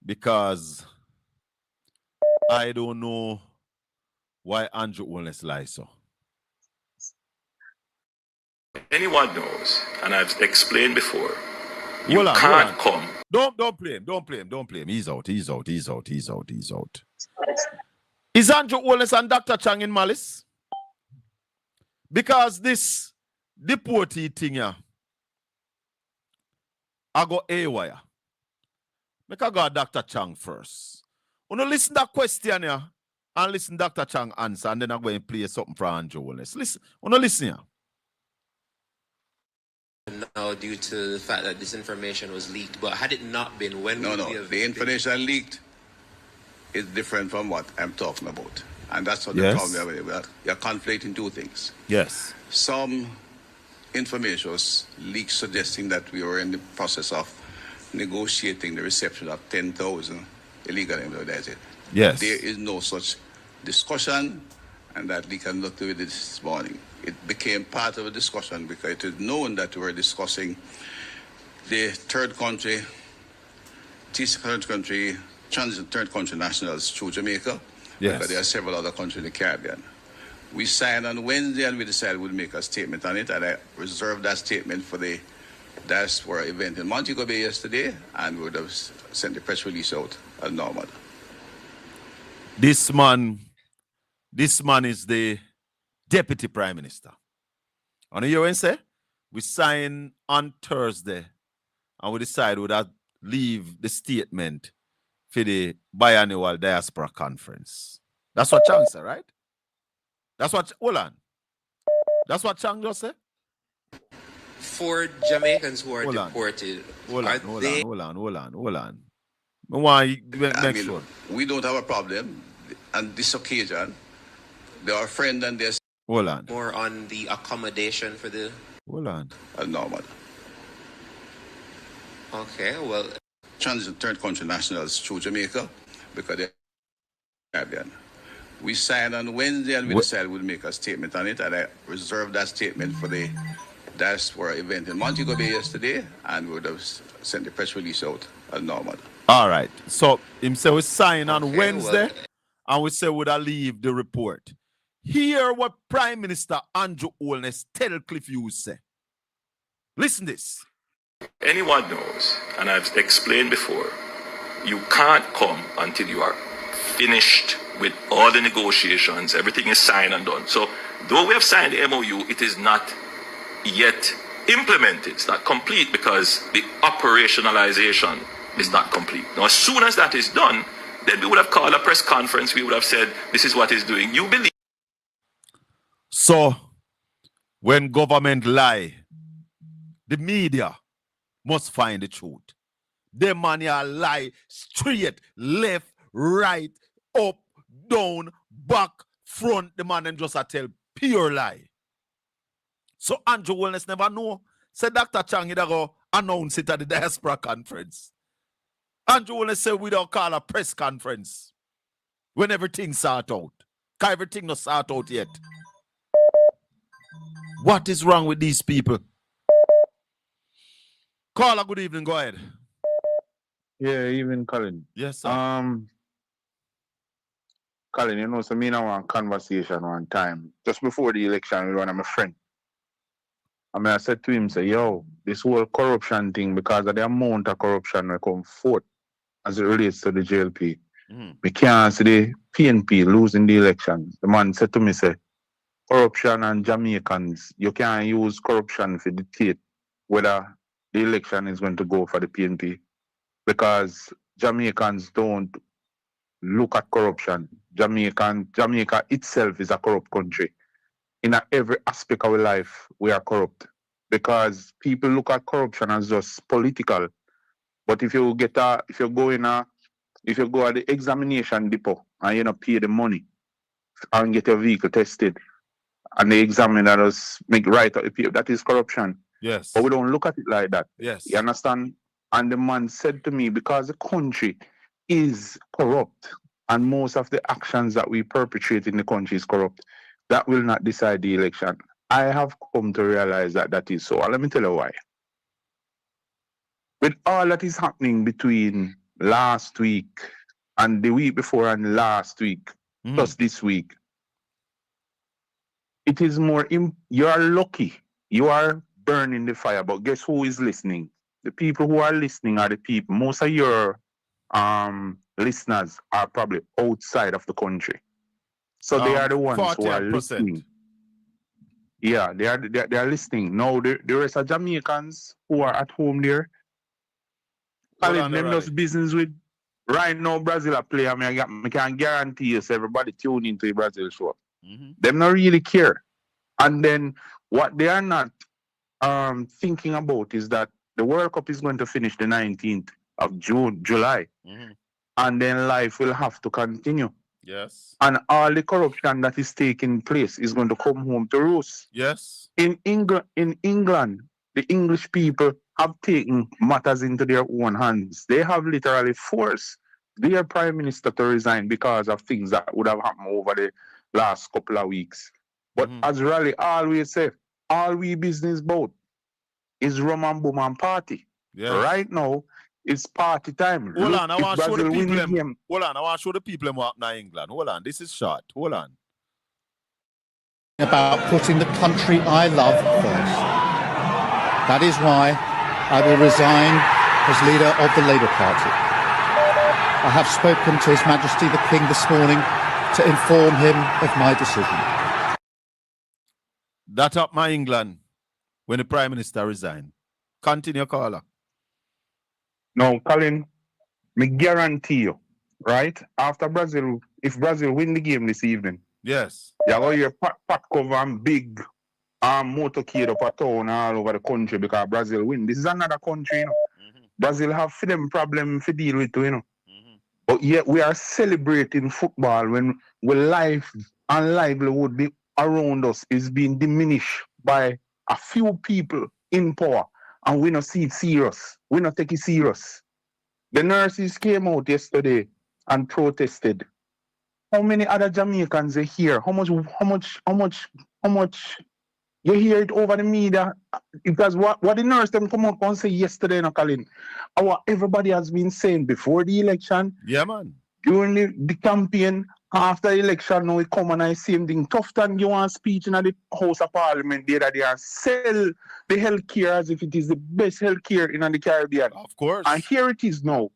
Because I don't know why Andrew Holness lies so. Anyone knows, and I've explained before, Hold on. come. Don't play him. He's out. Is Andrew Holness and Dr. Chang in malice? Because this deportee thing here, I go A-wire. Make I go at Dr. Chang first. When you listen to that question here, and listen to Dr. Chang answer, and then I'm going to play something for Andrew Holness. Listen, when you listen here. Now, due to the fact that this information was leaked, but had it not been, when would we have the information leaked is different from what I'm talking about. And that's what Yes. the problem is. You're conflating two things. Yes. Some information was leaked suggesting that we were in the process of negotiating the reception of 10,000 illegal immigrants. Yes. There is no such discussion, and that leak had nothing to do with it this morning. It became part of a discussion because it is known that we were discussing the third country transit third country nationals through Jamaica. Yes. Because there are several other countries in the Caribbean. We signed on Wednesday and we decided we'd make a statement on it, and I reserved that statement for the diaspora event in Montego Bay yesterday, and we would have sent the press release out as normal. This man is the Deputy Prime Minister. And you hear what I say? We sign on Thursday and we decide we'd leave the statement for the biannual diaspora conference. That's what Chang said, right? Hold on. That's what Chang just said? For Jamaicans who are deported, Hold on. I want you to make sure. We don't have a problem. On this occasion, they are friends and they're Hold on. more on the accommodation for the... Hold on. as normal. Okay, well... Transit third country nationals through Jamaica because they're Caribbean. We signed on Wednesday and we decided we'd make a statement on it, and I reserved that statement for the diaspora event in Montego Bay yesterday, and we would have sent the press release out as normal. All right. So him say we sign on Wednesday and we say we'd leave the report. Hear what Prime Minister Andrew Holness tell Cliff Hughes say. Listen this. Anyone knows, and I've explained before, you can't come until you are finished with all the negotiations, everything is signed and done. So, though we have signed the MOU, it is not yet implemented. It's not complete because the operationalization is not complete. Now, as soon as that is done, then we would have called a press conference. We would have said, this is what it's doing. You believe. So, when government lie, the media must find the truth. The man here lie straight, left, right, up, down, back, front the man and just a tell pure lie. So Andrew Wellness never know. Say Dr. Chang go announce it at the diaspora conference. Andrew Wellness say we don't call a press conference when everything sort out. Because everything not sort out yet. What is wrong with these people? Caller, good evening. Go ahead. Yeah, even Colin. Yes, sir. Colin, you know, so me and I want conversation one time. Just before the election with one of my friend. I mean, I said to him, say, yo, this whole corruption thing, because of the amount of corruption will come forth as it relates to the JLP. We can't see the PNP losing the election. The man said to me, say, corruption and Jamaicans, you can't use corruption to dictate whether the election is going to go for the PNP. Because Jamaicans don't look at corruption. Jamaica itself is a corrupt country. In every aspect of our life, we are corrupt. Because people look at corruption as just political. But if you go at the examination depot and you don't pay the money and get your vehicle tested, and the examiner does make right out the paper, that is corruption. Yes. But we don't look at it like that. Yes. You understand? And the man said to me, because the country is corrupt and most of the actions that we perpetrate in the country is corrupt, that will not decide the election. I have come to realize that that is so. And let me tell you why. With all that is happening between last week and the week before and last week, plus this week, it is more, you are lucky. You are burning the fire, but guess who is listening? The people who are listening are the people. Most of your listeners are probably outside of the country. So they are the ones who are listening. Yeah, they are listening. Now the rest of Jamaicans who are at home there, Colin, them does business with right now Brazil are playing. I can guarantee you, so everybody tune into the Brazil show. Them not really care. And then what they are not thinking about is that the World Cup is going to finish the 19th of July. And then life will have to continue. Yes. And all the corruption that is taking place is going to come home to roost. Yes. In England, the English people have taken matters into their own hands. They have literally forced their prime minister to resign because of things that would have happened over the last couple of weeks. But as Raleigh always say, all we business about is rum and boom and party. Yes. Right now, it's party time. Hold on, I want to show the people them. Hold on, I want to show the people what happened in England. Hold on, this is short. Hold on. About putting the country I love first. That is why I will resign as leader of the Labour Party. I have spoken to His Majesty the King this morning to inform him of my decision. That up my England when the Prime Minister resigned. Continue, caller. Now, Colin, me guarantee you, right? After Brazil, if Brazil win the game this evening, yes, you're going to hear pat cover and big motorcade up a town all over the country because Brazil win. This is another country, you know. Brazil have for them problem to deal with, you know. But yet we are celebrating football when life and livelihood around us is being diminished by a few people in power, and we don't see it serious. We don't take it serious. The nurses came out yesterday and protested. How many other Jamaicans are here? How much? You hear it over the media because what the nurse them come up and say yesterday, no, Colin. Everybody has been saying before the election. Yeah, man. During the campaign, after the election, now we come and I same thing. Tough time you want speech in the House of Parliament the other day and sell the healthcare as if it is the best healthcare in the Caribbean. Of course. And here it is now.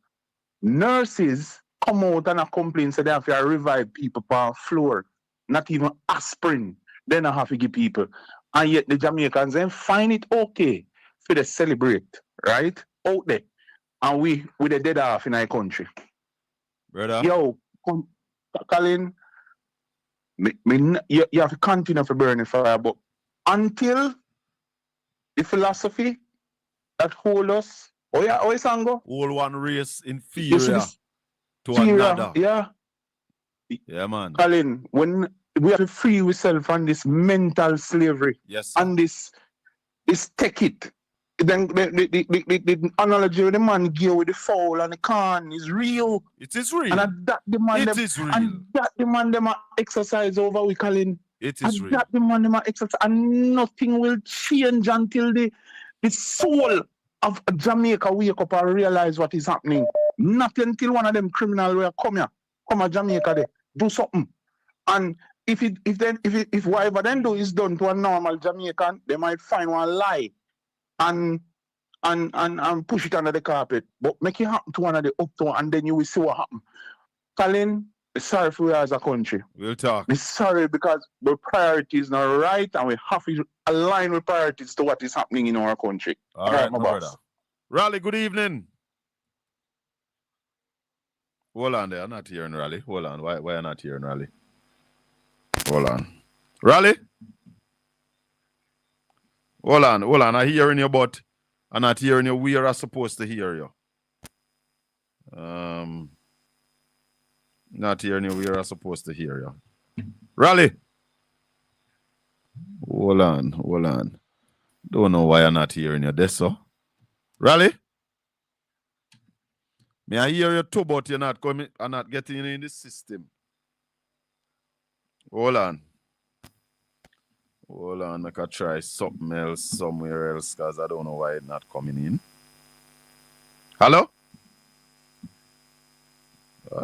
Nurses come out and complain so they have to revive people per floor. Not even aspirin. They don't have to give people. And yet the Jamaicans then find it okay for they celebrate, right? Out there. And we the dead off in our country. Brother. Yo, Colin, you have to continue to burn the fire, but until the philosophy that hold us, Sango? All one race inferior to another. Yeah. Yeah, man. Colin, when the we have to free ourselves from this mental slavery. Yes. And this take it. Then the analogy of the man give with the fowl and the corn is real. It is real. And that the man It them, is real. and that the man them a exercise over we calling. It is And real. that the man them a exercise, and nothing will change until the soul of Jamaica wake up and realize what is happening. Not until one of them criminals will come here, come to Jamaica there, do something. And if whatever then do is done to a normal Jamaican, they might find one lie and push it under the carpet. But make it happen to one of the uptown, and then you will see what happens. Colin, sorry for we as a country. We'll talk. We're sorry because the priorities not right, and we have to align with priorities to what is happening in our country. All right, my my boss. brother. Raleigh, good evening. Hold on there. I'm not hearing Raleigh. Hold on. Why are you not hearing Raleigh? Hold on. Raleigh? Hold on. I'm hearing you, but I'm not hearing you where I'm supposed to hear you. Not hearing you where I'm supposed to hear you. Raleigh? Hold on. Don't know why I'm not hearing you. That's so. Raleigh? May I hear you too, but you're not coming and not getting in the system. Hold on, I can try something else somewhere else because I don't know why it's not coming in. Hello?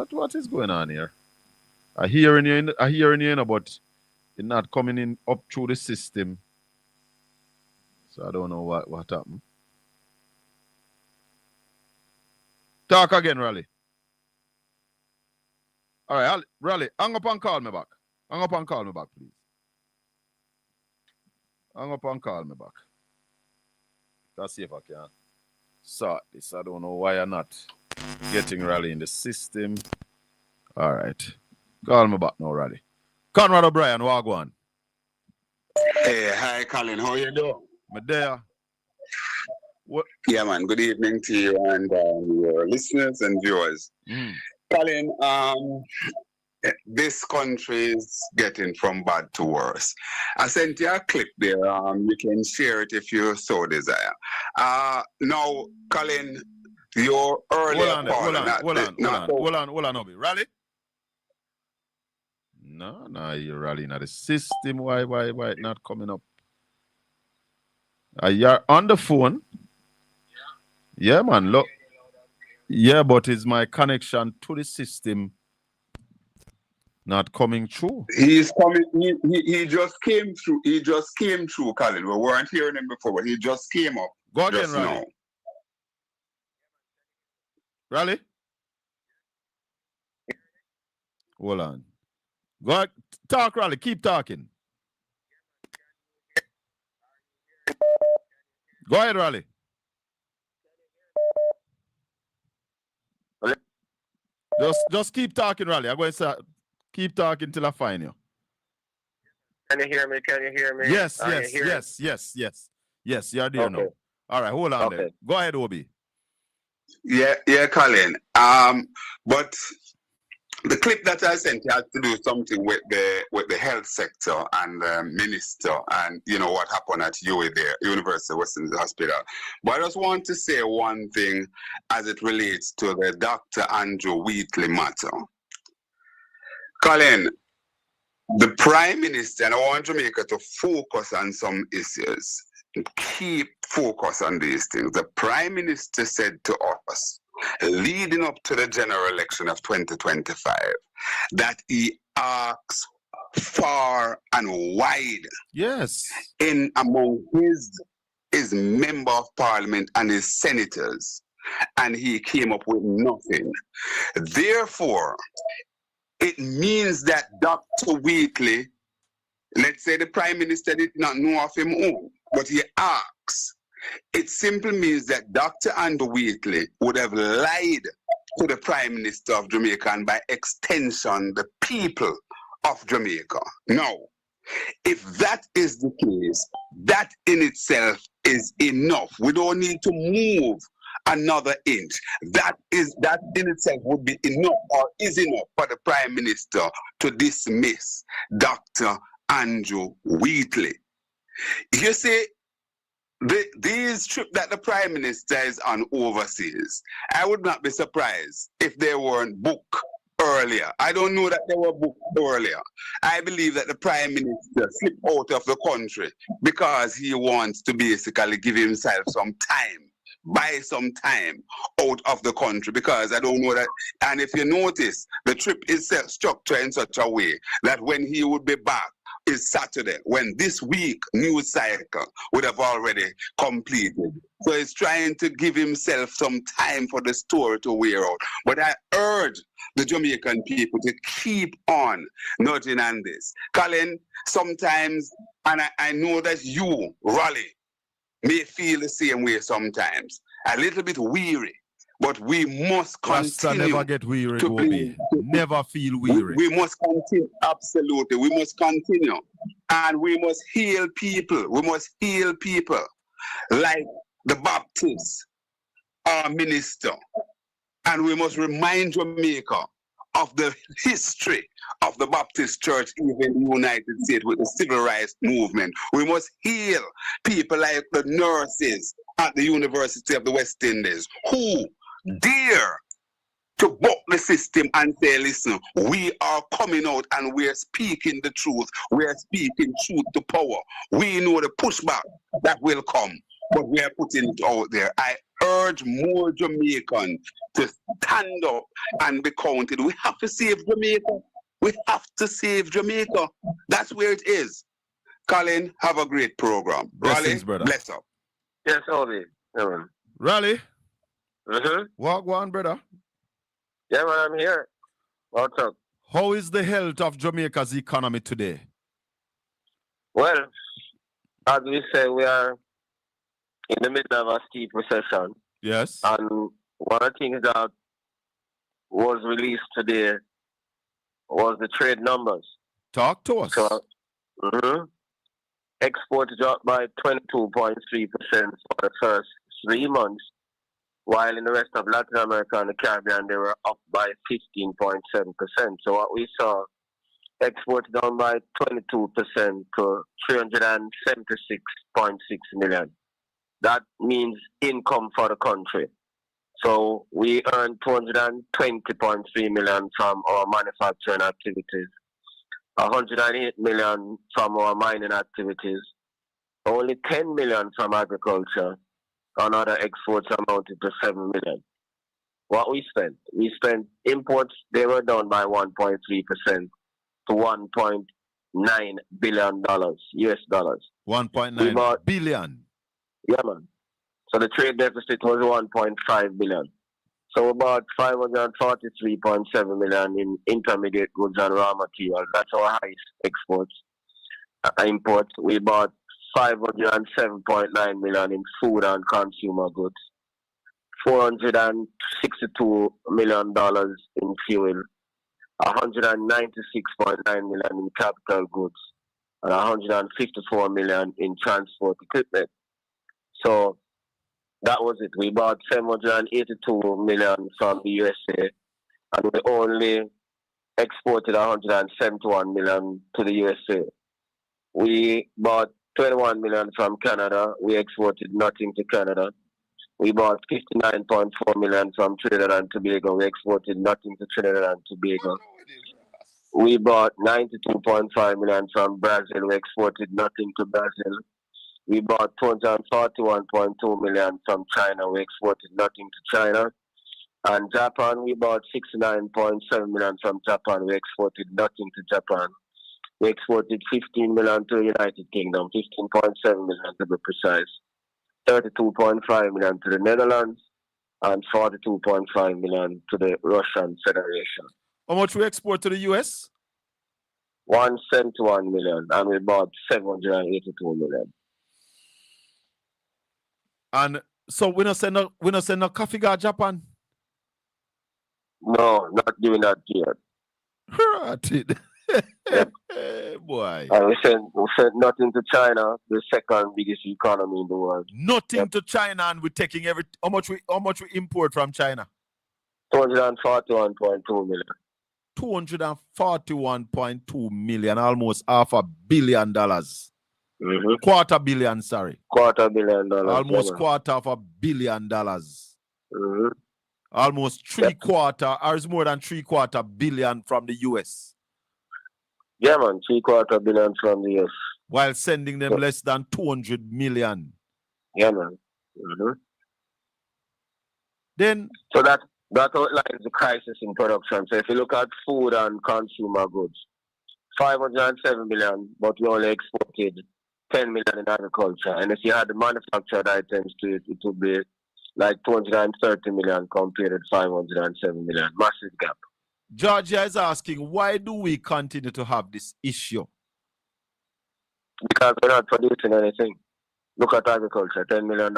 What is going on here? I hearing you, but it's not coming in up through the system. So I don't know what happened. Talk again, Raleigh. All right, Raleigh, hang up and call me back. Hang up and call me back, please. Hang up and call me back. Let's see if I can sort this. I don't know why I'm not getting Raleigh in the system. All right. Call me back now, Raleigh. Conrad O'Brien, Wagwan. Hey, hi, Colin. How you doing? Me there. What? Yeah, man. Good evening to you and your listeners and viewers. Colin, this country is getting from bad to worse. I sent you a clip there. You can share it if you so desire. Now, Colin, your earlier Hold on, Obi. Raleigh? No, you're rallying at the system. Why it not coming up? You're on the phone? Yeah, man. Look. Yeah, but is my connection to the system not coming through? He's coming. He just came through. He just came through, Colin. We weren't hearing him before, but he just came up. Go again, just Raleigh. now. Raleigh? Hold on. Go ahead. Talk, Raleigh. Keep talking. Go ahead, Raleigh. Just keep talking, Raleigh. I'm going to say, keep talking till I find you. Can you hear me? Yes. Yes, you're there now. All right, hold on there. Go ahead, Obi. Yeah, Colin. But the clip that I sent you had to do something with the health sector and the minister and you know what happened at UA there, University of Western Hospital. But I just want to say one thing as it relates to the Dr. Andrew Wheatley matter. Colin, the Prime Minister, and I want Jamaica to focus on some issues. Keep focus on these things. The Prime Minister said to us, leading up to the general election of 2025, that he asks far and wide. Yes. In among his member of parliament and his senators, and he came up with nothing. Therefore, it means that Dr. Wheatley, let's say the Prime Minister did not know of him own, but he asks. It simply means that Dr. Andrew Wheatley would have lied to the Prime Minister of Jamaica and by extension, the people of Jamaica. Now, if that is the case, that in itself is enough. We don't need to move another inch. That in itself would be enough or is enough for the Prime Minister to dismiss Dr. Andrew Wheatley. You see, these trips that the Prime Minister is on overseas, I would not be surprised if they weren't booked earlier. I don't know that they were booked earlier. I believe that the Prime Minister slipped out of the country because he wants to basically give himself some time, buy some time out of the country, because I don't know that. And if you notice, the trip is structured in such a way that when he would be back is Saturday, when this week news cycle would have already completed. So he's trying to give himself some time for the story to wear out. But I urge the Jamaican people to keep on nudging on this. Colin, sometimes, and I know that you, Raleigh, may feel the same way sometimes, a little bit weary, but we must Rasta continue. never get weary, to Gobi. Never feel weary. We must continue, absolutely. We must continue. And we must heal people. We must heal people like the Baptist, our minister. And we must remind Jamaica of the history of the Baptist Church, even in the United States, with the civil rights movement. We must heal people like the nurses at the University of the West Indies who dare to buck the system and say, listen, we are coming out and we're speaking the truth. We're speaking truth to power. We know the pushback that will come, but we are putting it out there. I urge more Jamaicans to stand up and be counted. We have to save Jamaica. We have to save Jamaica. That's where it is. Colin, have a great program. Blessings, Raleigh, brother. bless up. Yes, Obi. Yeah, man. Raleigh, Mm-hmm. walk on, brother. Yeah, man, I'm here. What's up? How is the health of Jamaica's economy today? Well, as we say, we are in the middle of a steep recession. Yes. And one of the things that was released today was the trade numbers. Talk to us. So, exports dropped by 22.3% for the first 3 months, while in the rest of Latin America and the Caribbean, they were up by 15.7%. So what we saw, exports down by 22% to 376.6 million. That means income for the country. So we earned 220.3 million from our manufacturing activities, 108 million from our mining activities, only 10 million from agriculture, and other exports amounted to 7 million. What we spent imports, they were down by 1.3% to $1.9 billion US dollars. 1.9 billion. Yeah, man. So the trade deficit was 1.5 billion. So about 543.7 million in intermediate goods and raw materials. That's our highest exports. Imports, we bought 507.9 million in food and consumer goods, $462 million in fuel, 196.9 million in capital goods, and 154 million in transport equipment. So that was it. We bought 782 million from the USA, and we only exported 171 million to the USA. We bought 21 million from Canada. We exported nothing to Canada. We bought 59.4 million from Trinidad and Tobago. We exported nothing to Trinidad and Tobago. We bought 92.5 million from Brazil. We exported nothing to Brazil. We bought 241.2 million from China. We exported nothing to China. And Japan, we bought 69.7 million from Japan. We exported nothing to Japan. We exported 15 million to the United Kingdom, 15.7 million to be precise, 32.5 million to the Netherlands, and 42.5 million to the Russian Federation. How much we export to the US? 171 million, and we bought 782 million. And so we not send no coffee to Japan? No, not doing that yet. Right. Yep. Boy. And we sent nothing to China, the second biggest economy in the world. Nothing to China, and we're taking how much we import from China? 241.2 million. 241.2 million, almost $500 million. Mm-hmm. $250 million, sorry. $250 million. Almost $250 million. Mm-hmm. Almost or is more than $750 million from the US. Yeah, man, $750 million from the US. While sending them less than 200 million. Yeah, man. Mm-hmm. Then so that outlines the crisis in production. So if you look at food and consumer goods, 507 million, but we only exported 10 million in agriculture. And if you had the manufactured items to it, it would be like 230 million compared to 507 million. Massive gap. Georgia is asking, why do we continue to have this issue? Because we're not producing anything. Look at agriculture, $10 million.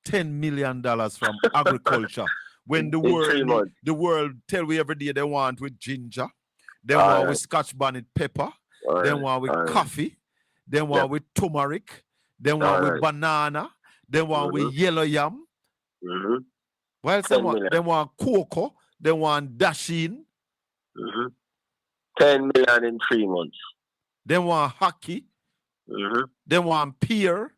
$10 million from agriculture. When the world tell we every day they want with ginger, they want with Scotch bonnet pepper, they want with coffee, they want with turmeric, they want with banana, they want with yellow yam. While they want cocoa, they want dasheen. 10 million in 3 months. They want hockey. They want pear.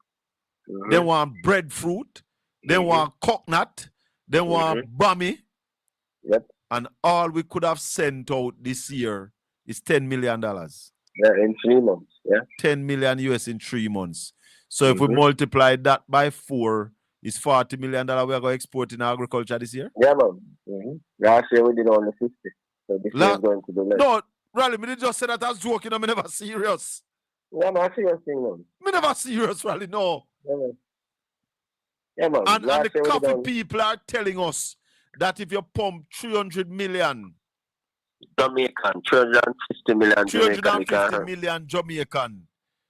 They want breadfruit. They want coconut. They want bummy. Yep. And all we could have sent out this year is $10 million. Yeah, in 3 months. Yeah. 10 million US in 3 months. So if we multiply that by 4, it's $40 million we are going to export in agriculture this year? Yeah, man. Last year we did only 50. So this year is going to be less. No, Raleigh, me just say that as joking. I'm never serious. Yeah, man, serious thing, man. Me never serious, Raleigh, no. Yeah, man. Yeah, man. And the coffee people are telling us that if you pump 300 million Jamaican, 350 million 350 million Jamaican,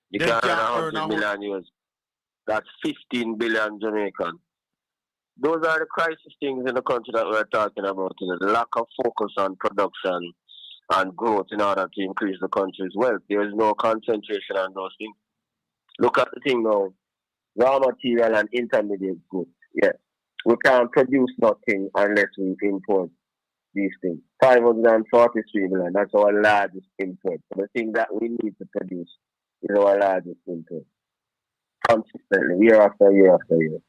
you can earn 100 million US. That's 15 billion Jamaican. Those are the crisis things in the country that we're talking about. The lack of focus on production and growth in order to increase the country's wealth. There is no concentration on those things. Look at the thing now. Raw material and intermediate goods. Yes. We can't produce nothing unless we import these things. 543 million. That's our largest import. So the thing that we need to produce is our largest import. Consistently, year after year after year.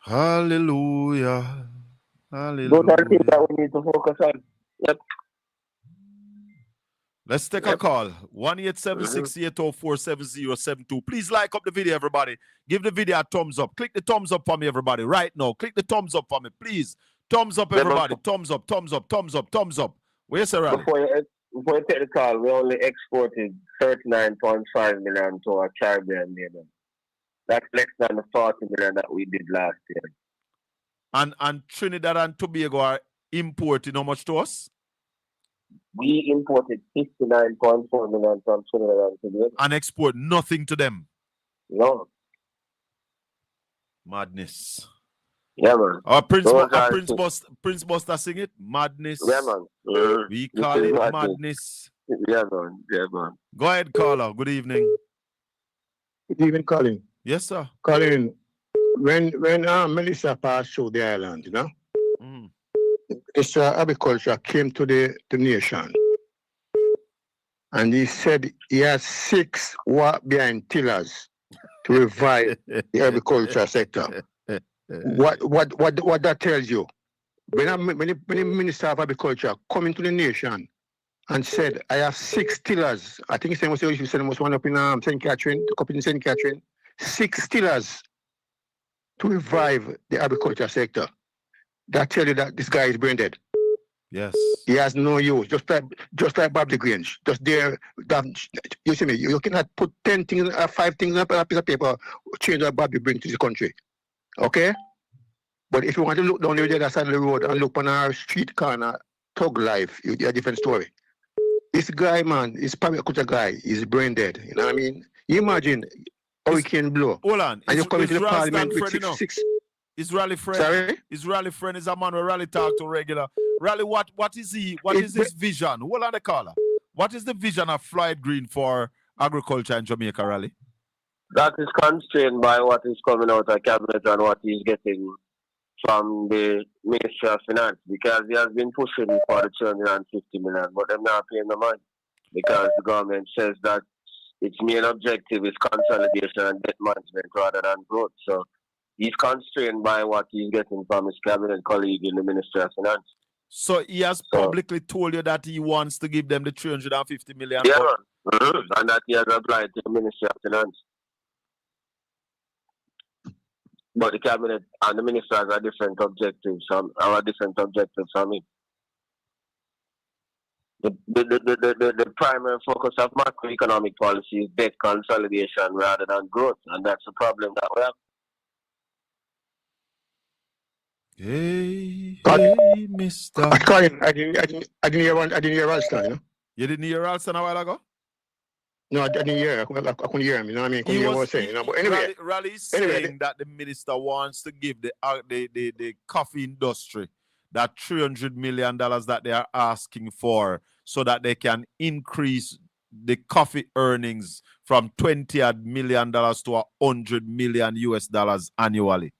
Hallelujah. Hallelujah. Those are the things that we need to focus on. Yep. Let's take a call. 1-876-804-7072. Please like up the video, everybody. Give the video a thumbs up. Click the thumbs up for me, everybody. Right now. Click the thumbs up for me, please. Thumbs up, everybody. Thumbs up, thumbs up, thumbs up, thumbs up. Where's the rally? Before you take the call, we only exported 39.5 million to our Caribbean neighbors. That's less than the 40 million that we did last year. And Trinidad and Tobago are importing how much to us? We imported 59.4 million from Trinidad and Tobago. And export nothing to them? No. Madness. Yeah, man. Prince Buster sing it? Madness. Yeah, man. We call it madness. Yeah, man. Yeah, man. Go ahead, caller. Good evening. Good evening, Colin. Yes, sir. Colin, when Melissa passed through the island, you know, Mr. Agriculture came to the nation and he said he has 6 walk behind tillers to revive the agriculture sector. What that tells you? When the Minister of Agriculture come into the nation and said, I have 6 tillers, I think he said one up in St. Catherine, the company in St. Catherine, 6 tillers to revive the agriculture sector. That tells you that this guy is brain dead. Yes. He has no use. Just like Bob the Grange. Just there. You see me, you cannot put 10 things, 5 things on a piece of paper, change what Bobby bring to the country. Okay? But if you want to look down the other side of the road and look on our street corner, thug life, you get a different story. This guy, man, is probably a culture guy. He's brain dead. You know what I mean? You imagine hurricane blow. Hold on. And you come into the parliament with six. His rally friend. Sorry? His rally friend is a man who rally talk to regular. Raleigh, what is his vision? Hold on the caller. What is the vision of Floyd Green for agriculture in Jamaica, Raleigh? That is constrained by what is coming out of cabinet and what he's getting from the Ministry of Finance, because he has been pushing for the 250 million, but they're not paying the money because the government says that its main objective is consolidation and debt management rather than growth. So he's constrained by what he's getting from his cabinet colleague in the Ministry of Finance. So he has publicly told you that he wants to give them the 350 million. Yeah, man. And that he has applied to the Ministry of Finance. But the cabinet and the minister has a different objectives from him. The primary focus of macroeconomic policy is debt consolidation rather than growth, and that's the problem that we have. Hey, Mister. I didn't hear Ralston, you know. You didn't hear Ralston a while ago? No, I didn't hear. I couldn't hear him. You know what I mean? Couldn't hear what I was saying. You know? But anyway, Raleigh is saying that the minister wants to give the coffee industry that $300 million that they are asking for, so that they can increase the coffee earnings from $20 million to $100 million US annually.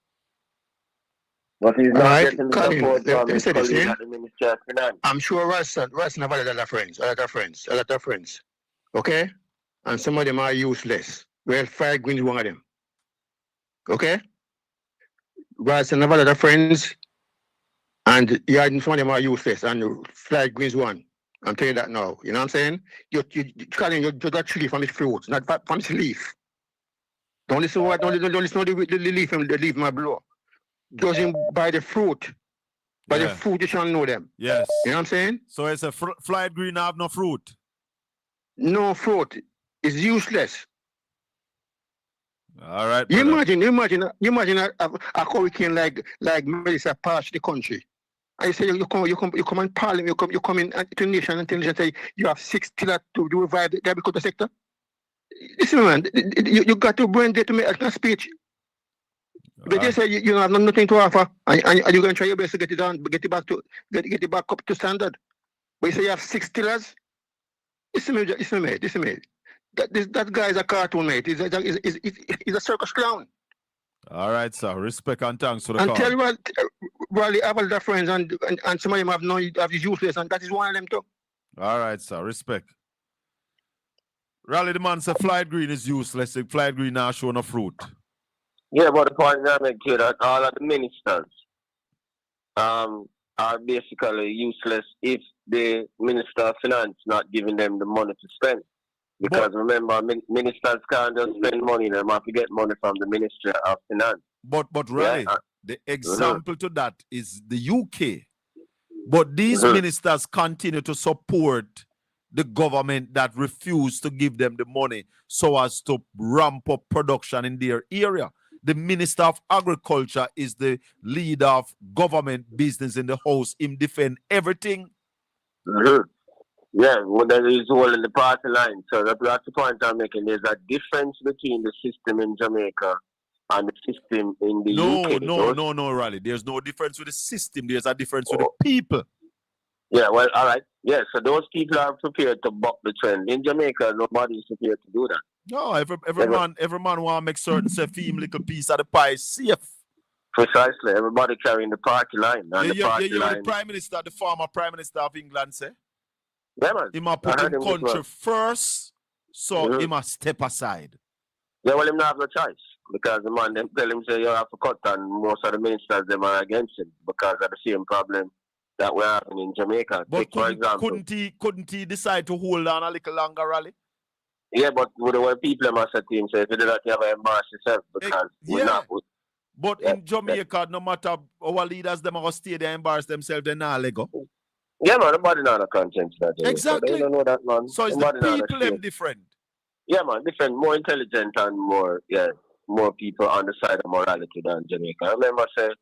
But he's not getting the Colin, support let from me his say this, colleague yeah? at the Ministry of Finance. I'm sure Ralston have a lot of friends. Okay? And some of them are useless. Well, Fried Green's one of them. Okay? Ralston have a lot of friends, and yeah, some of them are useless, and Fried Green's one. I'm telling you that now. You know what I'm saying? You're that tree from its fruit, not from its leaf. Don't listen to the leaf and the leaf my blow. Doesn't buy the fruit. By the fruit, you shall know them. Yes. You know what I'm saying? So it's a Floyd Green have no fruit. No fruit. It's useless. All right. You imagine a hurricane like Melissa pass the country. And you say you come in parliament, you come in to the nation intelligence, say you have 6 tillers to revive the agriculture sector. Listen, man, you got to bring there to make a speech. But they say you have nothing to offer, and you're going to try your best to get it done, get it back up to standard. But you say you have 6 tillers. Listen me. That guy is a cartoon, mate. He's a circus clown. All right, sir. Respect and thanks for the call. And tell you Raleigh have other friends, and some of them have these useless, and that is one of them too. All right, sir. Respect. Raleigh, the man said Floyd Green is useless. Floyd Green now showing no fruit. Yeah, but the point I make here that all of the ministers are basically useless if the Minister of Finance not giving them the money to spend. Because remember, ministers can't just spend money; they have to get money from the Ministry of Finance. But really, the example to that is the UK. But these ministers continue to support the government that refused to give them the money so as to ramp up production in their area. The Minister of Agriculture is the leader of government business in the house. Him defend everything. Yeah, well, there is all in the party line. So that's the point I'm making. There's a difference between the system in Jamaica and the system in the UK. No, Raleigh. There's no difference with the system. There's a difference with the people. Yeah, well, all right. Yeah, so those people are prepared to buck the trend. In Jamaica, nobody is prepared to do that. No, every man want to make certain say him little piece of the pie safe. Precisely. Everybody carrying the party line. And the Prime Minister, the former Prime Minister of England say. Yeah, man. He must put him country first, so he must step aside. Yeah, well, him not have no choice. Because the man, them tell him, say, you have to cut, and most of the ministers, them are against him because of the same problem that we're having in Jamaica. But for example, couldn't he decide to hold on a little longer, Raleigh? Yeah, but with the way people must say to him, say, if you do that, you have to embarrass yourself because we're not. But in Jamaica, no matter our leaders, them are going to stay there, embarrass themselves, they're not let go. Yeah, man, nobody not a conscience. Exactly. They don't know that, man. So it's the people them different. Yeah, man, different, more intelligent and more people on the side of morality than Jamaica. I remember saying,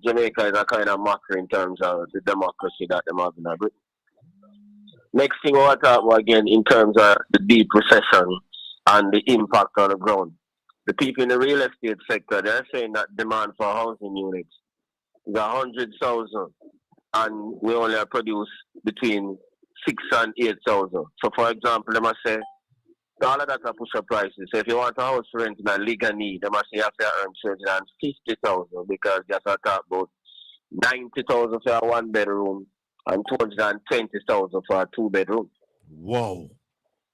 Jamaica is a kind of mockery in terms of the democracy that them have in Britain. Next thing we'll talk about again in terms of the deep recession and the impact on the ground. The people in the real estate sector, they're saying that demand for housing units is 100,000. and we only produce between 6 and 8,000. So, for example, they must say, all of that are push up prices. So, if you want a house rent in a legal need, they must say you have to earn 250,000 because you have to talk about 90,000 for a 1 bedroom and 220,000 for a 2 bedroom. Whoa.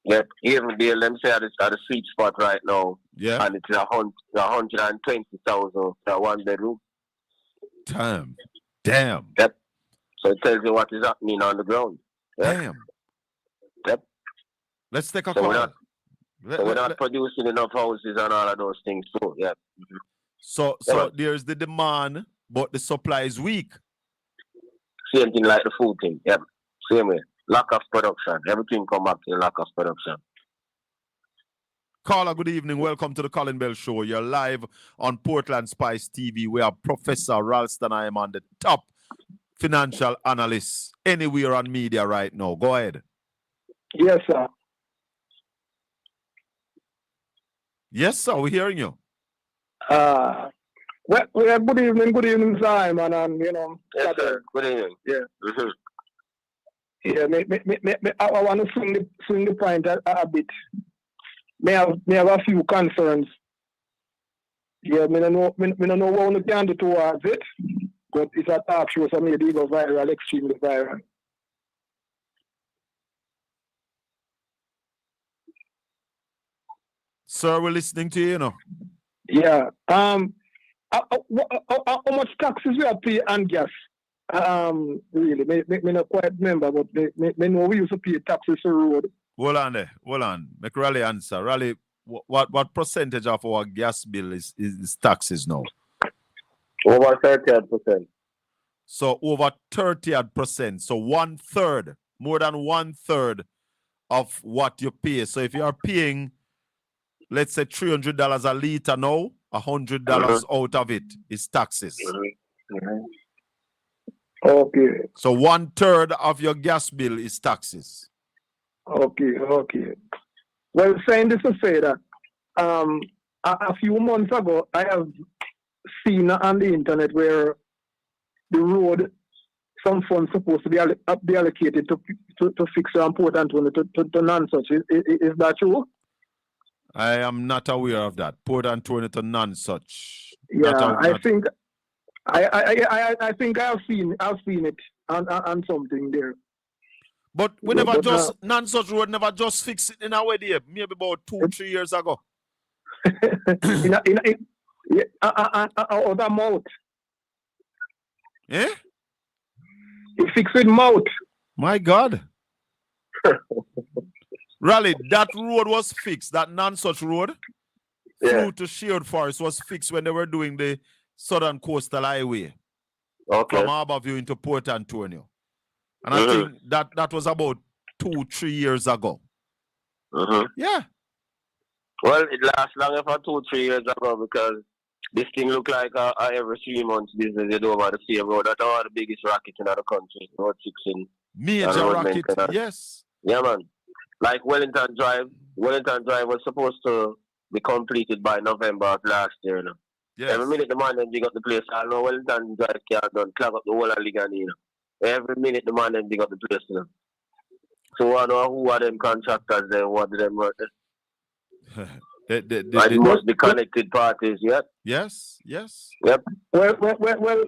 Yep, even there, let me say at the sweet spot right now. Yeah. And it's 120,000 for a 1 bedroom. Damn. Yep. So it tells you what is happening on the ground. Yep. Damn. Yep. Let's take a So call. we're not producing enough houses and all of those things too. Yep. So there's the demand, but the supply is weak. Same thing like the food thing. Yep. Same way. Lack of production. Everything come back to lack of production. Caller, good evening. Welcome to the Colin Bell Show. You're live on Portland Spice TV. We are Professor Ralston. I am on the top financial analyst anywhere on media right now. Go ahead. Yes, sir. Yes, sir. We're hearing you. Well, good evening, Simon, and Yes, sir. Good evening. Yeah. Mm-hmm. Yeah, I want to swing the point a bit. May have a few concerns. Yeah, I don't know what we can do towards it, but it's a talk show, so maybe it go viral, extremely viral. Sir, we're listening to you, Yeah. How much taxes we have pay on gas? Really, me not quite remember, but me know we used to pay taxes for road. Hold on there. Hold on. Make Raleigh answer. Raleigh, what percentage of our gas bill is taxes now? Over 30%. So over 30%. So 1/3, more than 1/3 of what you pay. So if you are paying, let's say $300 a liter now, $100 out of it is taxes. Okay. So 1/3 of your gas bill is taxes. Okay. Well, saying this to say that a few months ago, I have seen on the internet where the road, some funds supposed to be allocated to fix the important one to non-such. Is that true? I am not aware of that. Port Antonio to none-such. Yeah, I think I have seen it on something there. But we never just none-such road never just fix it in our way there. Maybe about 2-3 years ago. Other mouth. Eh? He fixed with mouth. My God. Raleigh, that road was fixed. That non-such road through to Sheared Forest was fixed when they were doing the Southern Coastal Highway. From Harborview into Port Antonio. And I think that was about 2-3 years ago. Yeah. Well, it lasts longer for 2-3 years ago because this thing look like every 3 months business they do about the same road. That's one of the biggest rackets in the country. Road fixing. Major racket, yes. Yeah, man. Like Wellington Drive. Wellington Drive was supposed to be completed by November of last year. You know? Yes. Every minute the man then dig up the place. I know Wellington Drive can't done clog up the whole of Ligan, you know. Every minute the man then dig up the place, you know. So I know who are them contractors there, what do them work there. It must be connected parties, yeah? Yes. Yep. Well,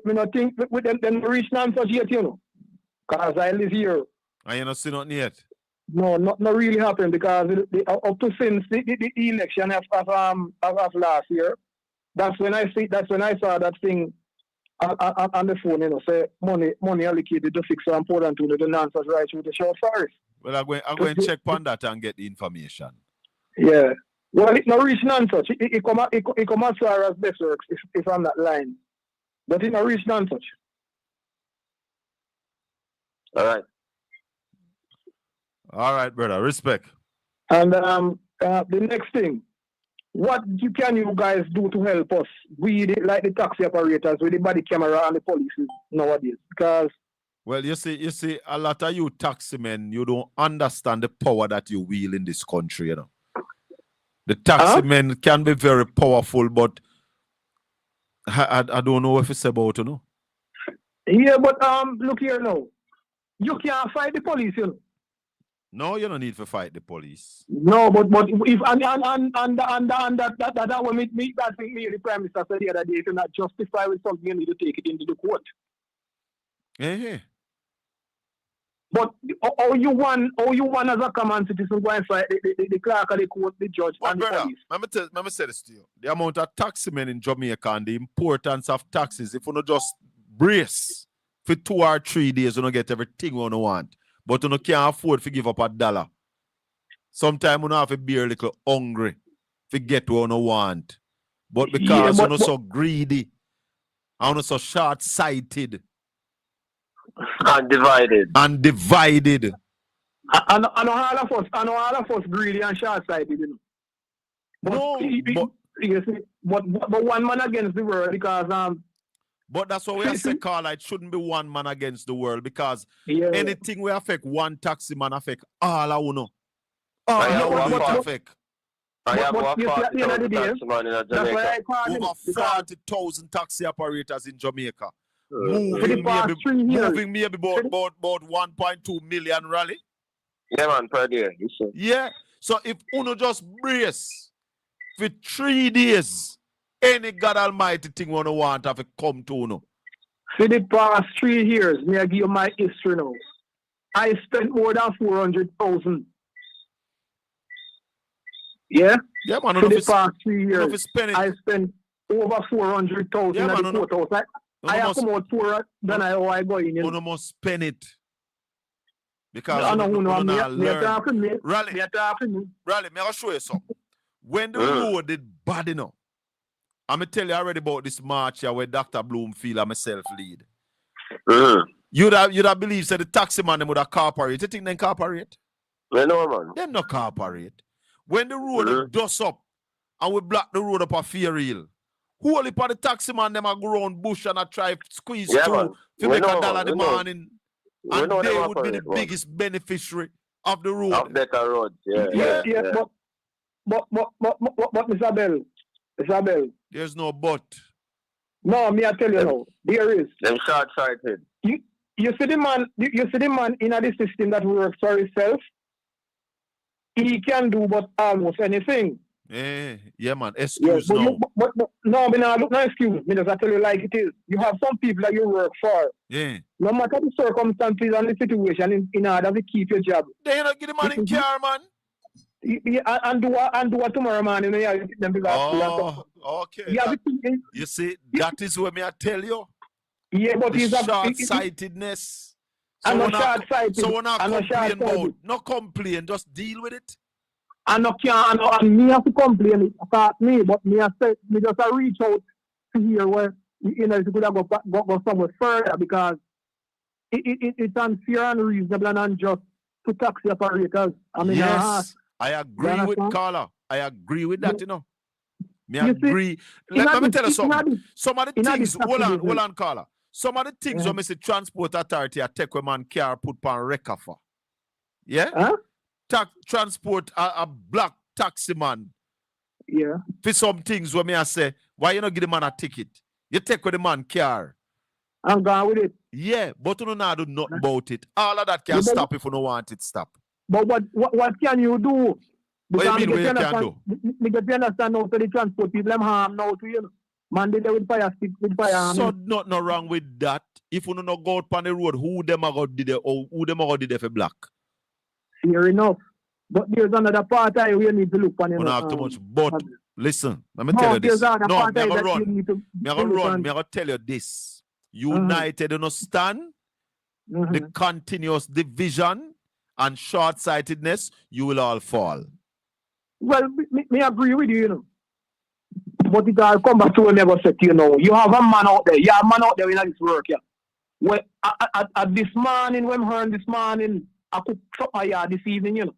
me not think with them reach non-such yet, you know. Because I live here. And you not see nothing yet? No, not really happened because up to since the election of last year, that's when I saw that thing on the phone, you know, say money allocated to fix and Port Antonio the non-such right through the Sheared Forest. Well, I'm going to check on that and get the information. Yeah. Well, it not reach non-such. It come as far as best works if I'm not lying. But it not reach non-such. All right, brother. Respect. And the next thing, what can you guys do to help us? We like the taxi operators with the body camera and the police nowadays? Because well, you see, a lot of you taxi men, you don't understand the power that you wield in this country, you know. The taxi men can be very powerful, but I don't know if it's about, you know. Yeah, but look here now. You can't fight the police, you know. No, you don't need to fight the police. No, but if that will make me that thing me the Prime Minister said the other day, if you're not justify with something, you need to take it into the court. Yeah. But how you want as a common citizen go and fight the clerk of the court, the judge, and the police? Let me say this to you. The amount of taxmen in Jamaica and the importance of taxes, if you not just brace for 2 or 3 days, you don't get everything you want. But you can't afford to give up $1. Sometimes you have to be a little hungry to get what you want. But because you're not so greedy, and you're so short-sighted, and divided. And all of us greedy and short-sighted, you know. But one man against the world because But that's what we are saying, Carla. It shouldn't be one man against the world because anything will affect one taxi man affect all of you. All of you affect. I have over 40,000 taxi man in Jamaica. Over 40,000 taxi operators in Jamaica. Moving maybe about 1.2 million rally. Yeah, man, per day. Yeah. So if Uno just brace for 3 days, any God Almighty thing you want have to come to Uno. For the past 3 years, may I give you my history now. I spent more than 400,000. Yeah? Yeah, man. For the past 3 years, I spent over 400,000 at the courthouse. I have come out poorer than I go in. You must spend it. Because Rally, may I show you something? When the road did bad enough, I'm going to tell you already about this march here where Dr. Bloomfield and myself lead. You'd have believed that the taxi man would have cooperate. You think they cooperate? No, man. They not cooperate. When the road dust up and we block the road up a fair hill, who only for the taxi man them a go round bush and a try squeeze through to make $1 in the morning, and they would be the biggest beneficiary of the road. Of better roads, But Mr. Bell. There's no but. No, me I tell you now. There is. Them short-sighted. You see the man in the system that works for himself. He can do but almost anything. Yeah, man. Excuse no. No, excuse me. Just I tell you like it is. You have some people that you work for. Yeah. No matter the circumstances and the situation, in order to keep your job. They don't get the money in car, man. Yeah, and do what tomorrow, man. You know, okay. Yeah, you see, that is what me I tell you. Yeah, but he's short-sightedness. So we're not complain about. No complain, just deal with it. And me have to complain about me, but me just reach out to hear where it could have go somewhere further because it's unfair and reasonable and unjust to taxi operators. I mean, yes, I agree with Carla. I agree with that, you know. Me agree. Let me tell you something. Some of the things, hold on, Carla. Some of the things when I say transport authority, I take a man car put on record for. Yeah? Huh? Transport a black taxi man. Yeah. For some things when I say, why you not give the man a ticket? You take with the man car. I'm going with it. Yeah, but you don't do nothing about it. All of that can stop if you don't want it stop. But what can you do? What do you mean what you can do? Because you understand now, so the transport people them harm now to you. Man, they with fire stick, with fire. So nothing wrong with that. If you don't go out on the road, who them are going to do who them are going to do for black? Fair enough. But there's another part I we need to look on. You don't have too much. But listen, let me tell you this. No, I'm going to tell you this. United understand the continuous division and short-sightedness, you will all fall. Well, me agree with you, you know. But it all come back to what never said, you know. You have a man out there. You have a man out there in this work, yeah. Well, at this morning, when I'm this morning, I could chop my yard this evening, you know.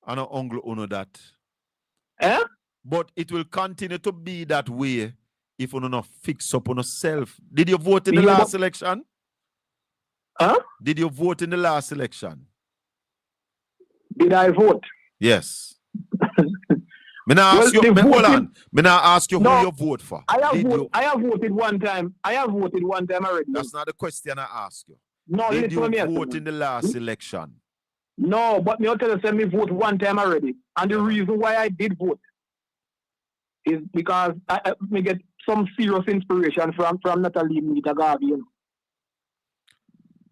I know uncle know that. Eh? But it will continue to be that way if you not fix up on yourself. Did you vote in the last election? Huh? Did you vote in the last election? Did I vote? Yes. Me now ask you. Hold on. Me now ask you who you vote for. I have voted one time. I have voted one time already. That's not the question I ask you. No, Did you listen vote in the last election? No, but me I'll tell you, me vote one time already. And the reason why I did vote is because I me get some serious inspiration from Natalie Mita Garvey. You know.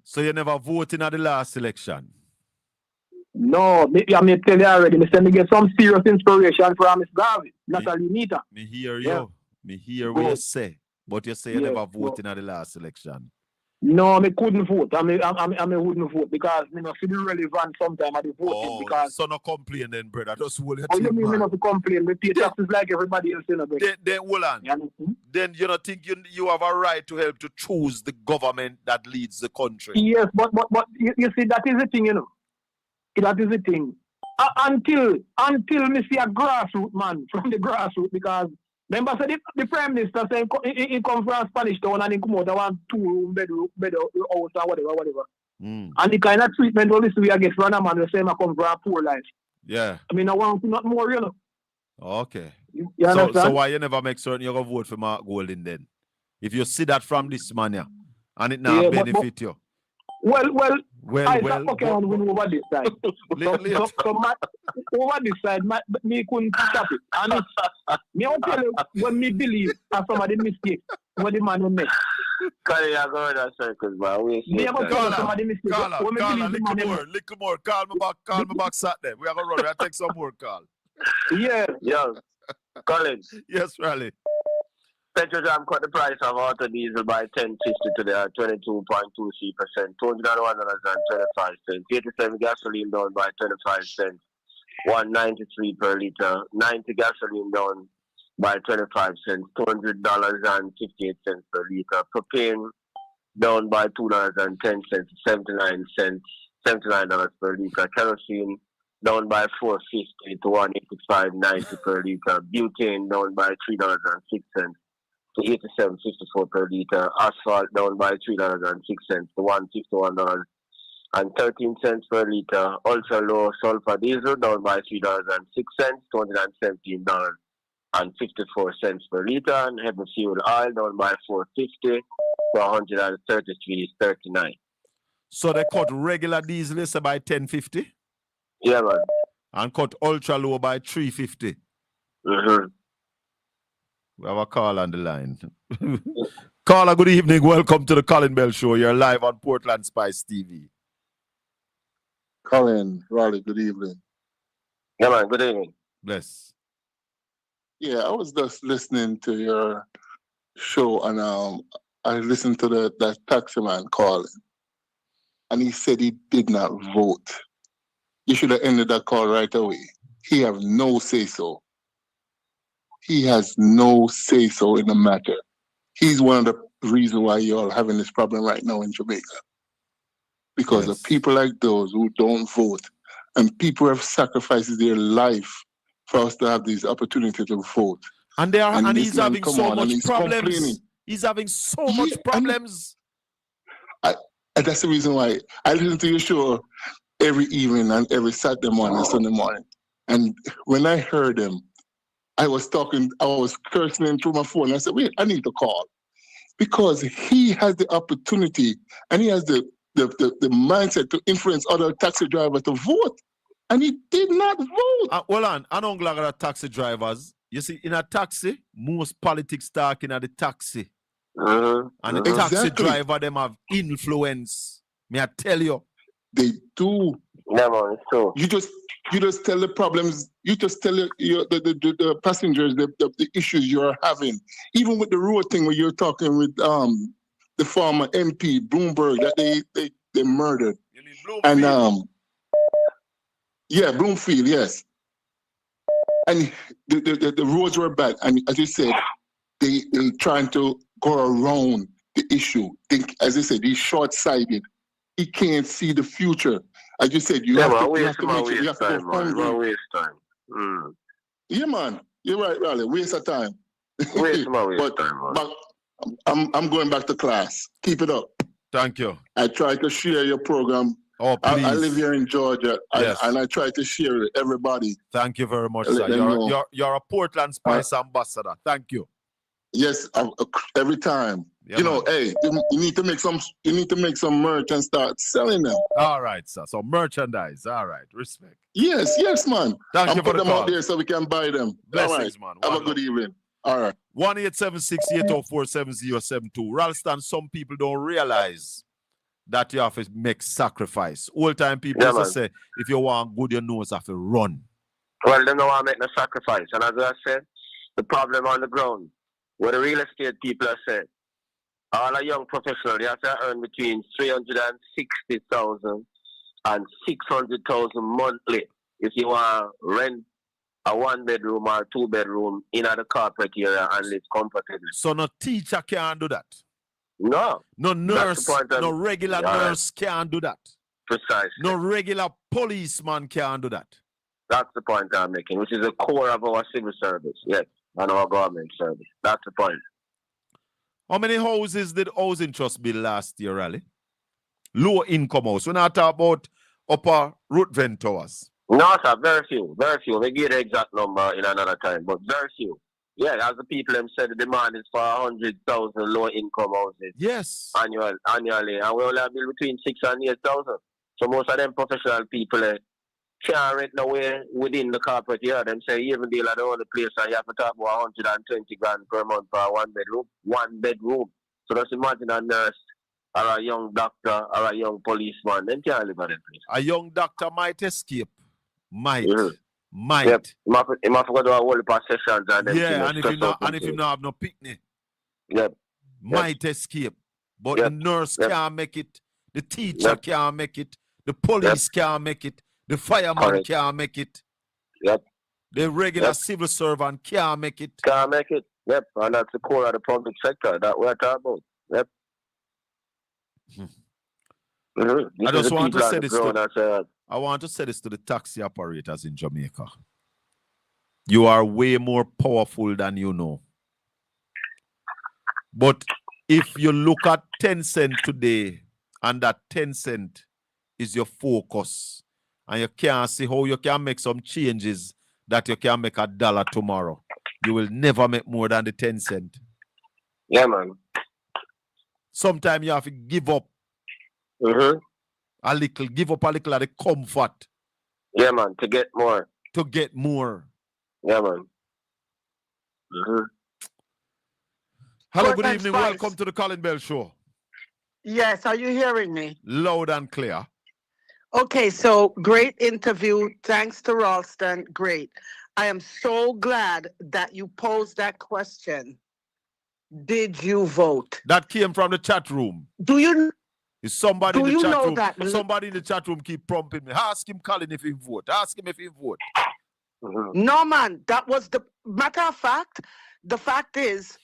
So you never voted in the last election? No, me tell you already. Me say me get some serious inspiration from Miss Garvey, Natalie Mita. Me hear you. Yeah. Me hear what you say. But you say you never voted in the last election. No, me couldn't vote. I wouldn't vote because me not feel relevant sometime at the voting because. So no complain then, brother. Just hold your Oh, you thing, mean me man. not to complain? Me pay taxes like everybody else, you know. Then hold on. Then you don't think you have a right to help to choose the government that leads the country? Yes, but you see that is the thing, you know. That is the thing. Until me see a grassroots man from the grassroots, because remember said the Prime Minister said he come from Spanish Town and he come out of one 2-room bed house or whatever. And the kind of treatment obviously we get from a man who say I come from a poor life. Yeah. I mean I want not more, you know. Okay. You understand? So why you never make certain you go vote for Mark Golding then? If you see that from this man here, and it now benefit you. Well, I stop and win over this side. Over this side, me couldn't stop it. And it's, me I'll tell you when me believe as some of the mistakes what the man will make. Carry you go in that circles, man. Me I'm gonna tell some of the mistakes. Little more. Call me back Saturday. We are gonna run. I take some more call. Yeah. Collins. Yes, Raleigh. Petrol Jam cut the price of auto diesel by 10.50 today at 22.23%, $201.25. 87 gasoline down by 25 cents, 193 per liter. 90 gasoline down by 25 cents, $200.58 per liter. Propane down by $2.10, 79 cents, $79 per liter. Kerosene down by $4.50 to $185.90 per liter. Butane down by $3.06 to $87.54 per liter. Asphalt down by $3.06 to $151.13 per liter. Ultra low sulfur diesel down by $3.06 to $117.54 per liter. And heavy fuel oil down by $4.50 to $133.39. So they cut regular diesel by $10.50? Yeah, man. And cut ultra low by $3.50. We have a call on the line. Caller, good evening. Welcome to the Colin Bell Show. You're live on Portland Spice TV. Colin, Raleigh, good evening. Yeah, man, good evening. Bless. Yeah, I was just listening to your show and I listened to that taxi man calling. And he said he did not vote. You should have ended that call right away. He have no say-so. He has no say-so in the matter. He's one of the reasons why you're all having this problem right now in Jamaica. Because of people like those who don't vote, and people have sacrificed their life for us to have this opportunity to vote. And he's having so much problems. He's having so much problems. And that's the reason why I listen to your show every evening and every Saturday morning and Sunday morning. And when I heard him, I was cursing him through my phone. I said, wait, I need to call. Because he has the opportunity and he has the mindset to influence other taxi drivers to vote. And he did not vote. Hold on. I don't like the taxi drivers. You see, in a taxi, most politics talking at the taxi. And the taxi driver, them have influence. May I tell you? They do. Yeah, man, it's true. You just tell the problems. You just tell the passengers the issues you're having. Even with the road thing where you're talking with the former MP Bloomberg that they murdered. You mean Bloomfield? And yeah, Bloomfield, yes. And the roads were bad. And as you said, they trying to go around the issue. As I said, he's short-sighted. He can't see the future. As you said, you have to make sure you have to go hungry. Waste time. Yeah, man. You're right, Raleigh. Waste of time. Waste time, man. But I'm going back to class. Keep it up. Thank you. I try to share your program Oh, please. I live here in Georgia, Yes. and I try to share it with everybody. Thank you very much, Let sir. them know. You're a Portland Spice ambassador. Thank you. Yes, every time. Yeah, you know, man. hey, you need to make some merch and start selling them. All right, sir. So merchandise. All right. Respect. Yes, man. Thank you for put the them call. out there so we can buy them. Blessings, All right. man. Have One a good love. evening. All right. 1-876-804-7072. Ralston, some people don't realize that you have to make sacrifice. Old time people Yeah, used to man. say, if you want good, you know, you have to run. Well, they know I make the sacrifice. And as I said, the problem on the ground, where the real estate people are saying, all a young professional, they have to earn between 360,000 and 600,000 monthly if you want to rent a 1-bedroom or 2-bedroom in the corporate area and live comfortably. So no teacher can do that. No. No nurse, no regular All right. nurse can do that. Precisely. No regular policeman can do that. That's the point I'm making, which is the core of our civil service, yes, and our government service. That's the point. How many houses did Housing Trust build last year, Raleigh? Low income house. We're not talking about upper Rutvent towers. No, sir, very few, very few. We give the exact number in another time, but very few. Yeah, as the people them said, the demand is for 100,000 low-income houses. Yes. Annually, and we only have built between 6,000 and 8,000. So most of them professional people can't rent nowhere within the corporate yard. Them say even deal at the only place and you have to talk about 120 grand per month for a 1-bedroom. 1-bedroom. So just imagine a nurse or a young doctor or a young policeman. Them can't live at that place. A young doctor might escape. Might. Might. Yep. He must go to a whole heap of sessions and then Yeah, and if you not have no picnic. Yep. Might escape. But Yep. the nurse Yep. can't make it. The teacher Yep. can't make it. The police can't make it. The fireman Correct. can't make it. Yep. The regular Yep. civil servant can't make it. Can't make it. Yep. And that's the core of the public sector that we're talking about. Yep. I just want to say this I want to say this to the taxi operators in Jamaica. You are way more powerful than you know. But if you look at 10 cent today, and that 10 cent is your focus, and you can't see how you can make some changes that you can make $1 tomorrow, you will never make more than the 10 cent. Yeah, man. Sometimes you have to give up a little, give up a little of the comfort. Yeah, man, to get more. To get more. Yeah, man. Hello, good Portland evening. Spice. Welcome to the Colin Bell Show. Yes, are you hearing me? Loud and clear. Okay, so great interview. Thanks to Ralston. Great. I am so glad that you posed that question. Did you vote? That came from the chat room. Do you Is somebody Do in the you chat know room? that- Somebody in the chat room keep prompting me. Ask him, Colin, if he vote. Ask him if he vote. No, man, that was the matter of fact. The fact is,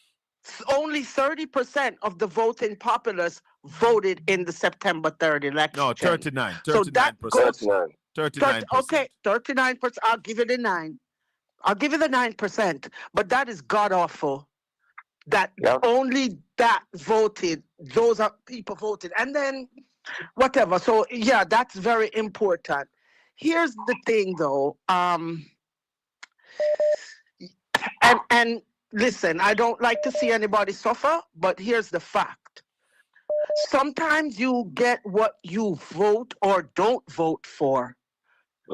only 30% of the voting populace voted in the September 3rd election. No, 39. So that goes 39%. Okay, 39%. I'll give it a 9. I'll give it a 9%. But that is god awful. That only that voted. Those are people voted, and then whatever. So yeah, that's very important. Here's the thing, though. And listen, I don't like to see anybody suffer, but here's the fact. Sometimes you get what you vote or don't vote for.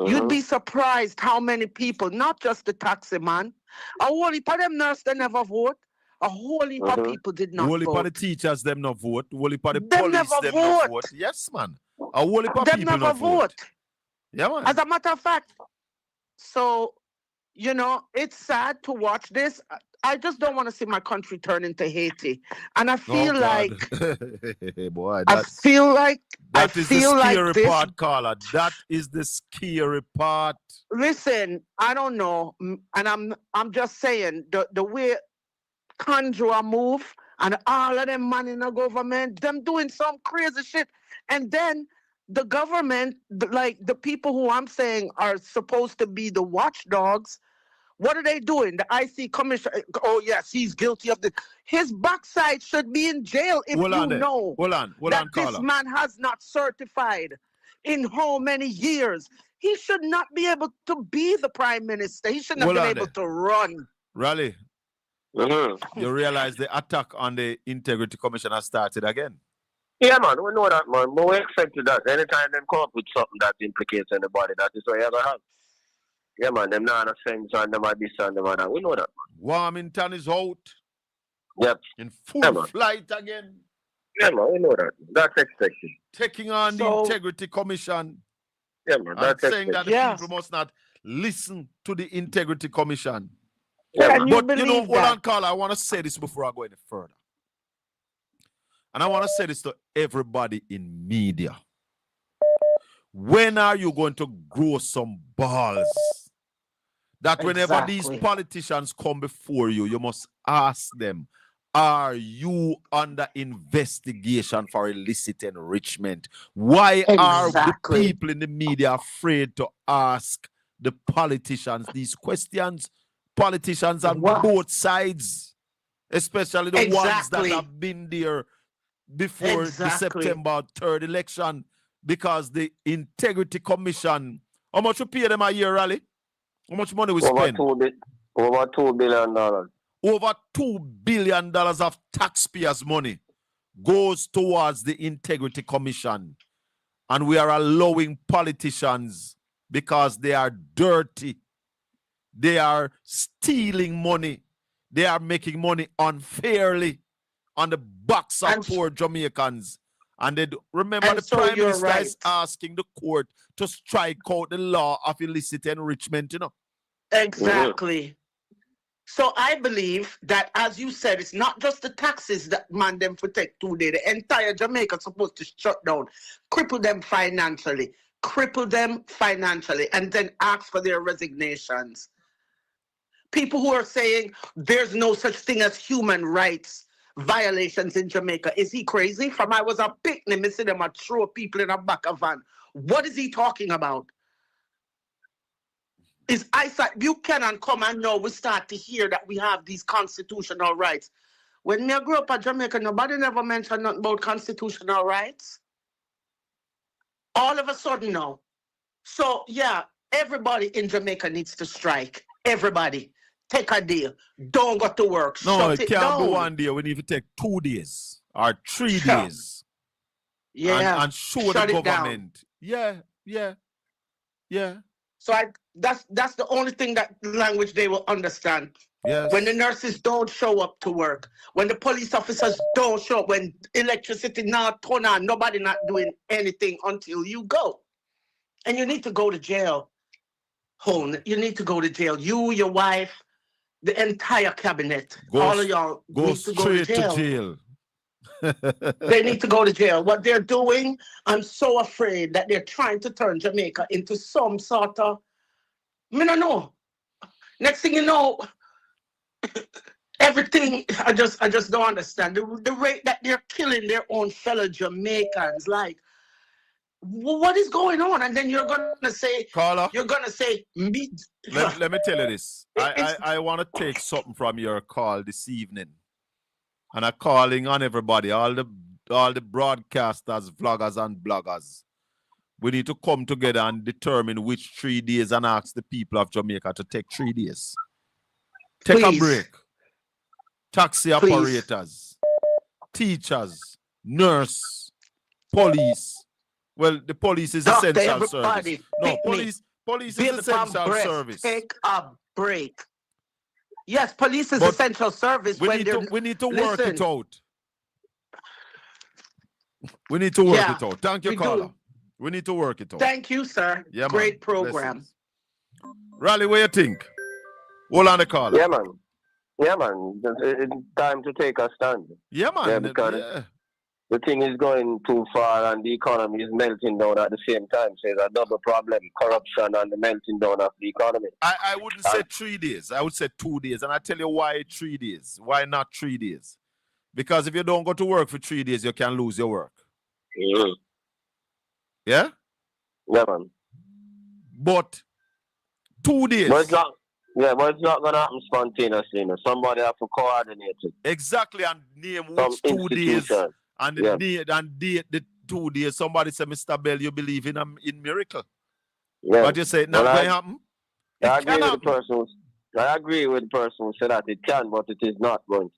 You'd be surprised how many people, not just the taxi man, a whole heap of them nurse they never vote. A whole heap of people did not Whole heap of vote. the teachers them not vote. Whole heap of the Them police never them not vote. vote. Yes, man. A whole heap of Them people never not vote. Yeah, man. As a matter of fact, so, you know, it's sad to watch this. I just don't want to see my country turn into Haiti. And I feel like, boy, I feel like that is the scary this. part, Carla. That is the scary part. Listen, I don't know, and I'm just saying the way Conjure move and all of them man in the government, them doing some crazy shit, and then the government, like the people who I'm saying are supposed to be the watchdogs, what are they doing? The IC commissioner, oh yes, he's guilty of this. His backside should be in jail if Hold you on there. know Hold on, that this Carla. man has not certified. in how many years? He should not be able to be the prime minister. He shouldn't have Hold been on able there. to run. Raleigh, you realize the attack on the Integrity Commission has started again? Yeah, man, we know that, man. But we expected that. Anytime them come up with something that implicates anybody, that is what you're going to have. Yeah, man, them not a sense and them are this and them are that. We know that. Warmington is out. Yep. In full flight again. Yeah, man, we know that. That's expected. Taking on the Integrity Commission. Yeah, man, And that's saying that the expected. people must not listen to the Integrity Commission. Can you But you know, believe hold that? on, Carl, I want to say this before I go any further. And I want to say this to everybody in media. When are you going to grow some balls? That whenever these politicians come before you, you must ask them, are you under investigation for illicit enrichment? Why are the people in the media afraid to ask the politicians these questions? Politicians on both sides, especially the ones that have been there before the September 3rd election, because the Integrity Commission, how much you pay them a year, Raleigh? How much money we spend? Over $2 billion. Over $2 billion of taxpayers' money goes towards the Integrity Commission. And we are allowing politicians, because they are dirty, they are stealing money, they are making money unfairly on the backs of poor Jamaicans. And they remember the Prime Minister is asking the court to strike out the law of illicit enrichment, you know. Exactly. So I believe that, as you said, it's not just the taxes that man them protect today. The entire Jamaica is supposed to shut down, cripple them financially, and then ask for their resignations. People who are saying there's no such thing as human rights violations in Jamaica. Is he crazy? From I was a picnic, me see them a throw people in a back of van. What is he talking about? Is Isaac Buchanan come and now we start to hear that we have these constitutional rights? When me grew up in Jamaica, nobody never mentioned nothing about constitutional rights. All of a sudden now. So yeah, everybody in Jamaica needs to strike. Everybody. Take a day. Don't go to work. No, Shut it it can't down. be 1 day. We need to take 2 days or 3 days. Yeah. And show Shut the it down. government. Yeah. So that's the only thing that language they will understand. Yes. When the nurses don't show up to work, when the police officers don't show up, when electricity not turn on, nobody not doing anything until you go. And you need to go to jail. Hone, you need to go to jail. You, your wife, the entire cabinet, all of y'all need to go to jail. They need to go to jail. What they're doing, I'm so afraid that they're trying to turn Jamaica into some sort of, I don't know. Next thing you know, everything, I just don't understand. The rate that they're killing their own fellow Jamaicans, like, what is going on? And then you're gonna say, Carla, me. Let me tell you this. I want to take something from your call this evening. And I'm calling on everybody, all the broadcasters, vloggers, and bloggers. We need to come together and determine which 3 days and ask the people of Jamaica to take 3 days. Take a break. Taxi operators, teachers, nurse, police. Well, the police is essential service. No, police is essential service. Take a break. Yes, police is essential service. We need to work it out. We need to work it out. Thank you, Carla. We need to work it out. Thank you, sir. Yeah, great program. Raleigh, what you think? Hold on the call. Yeah, man. Yeah, man. It's time to take a stand. Yeah, man. Yeah, because the thing is going too far and the economy is melting down at the same time. So it's a double problem, corruption and the melting down of the economy. I wouldn't say 3 days. I would say 2 days. And I tell you why 3 days. Why not 3 days? Because if you don't go to work for 3 days, you can lose your work. Mm-hmm. Yeah? Yeah, man. But 2 days. But it's not going to happen spontaneously. You know. Somebody have to coordinate it. Exactly, and name which 2 days. And the 2 days, somebody said, Mr. Bell, you believe in miracle. Yeah. But you say it not Well, going to happen? I agree with the person who said that it can, but it is not going to.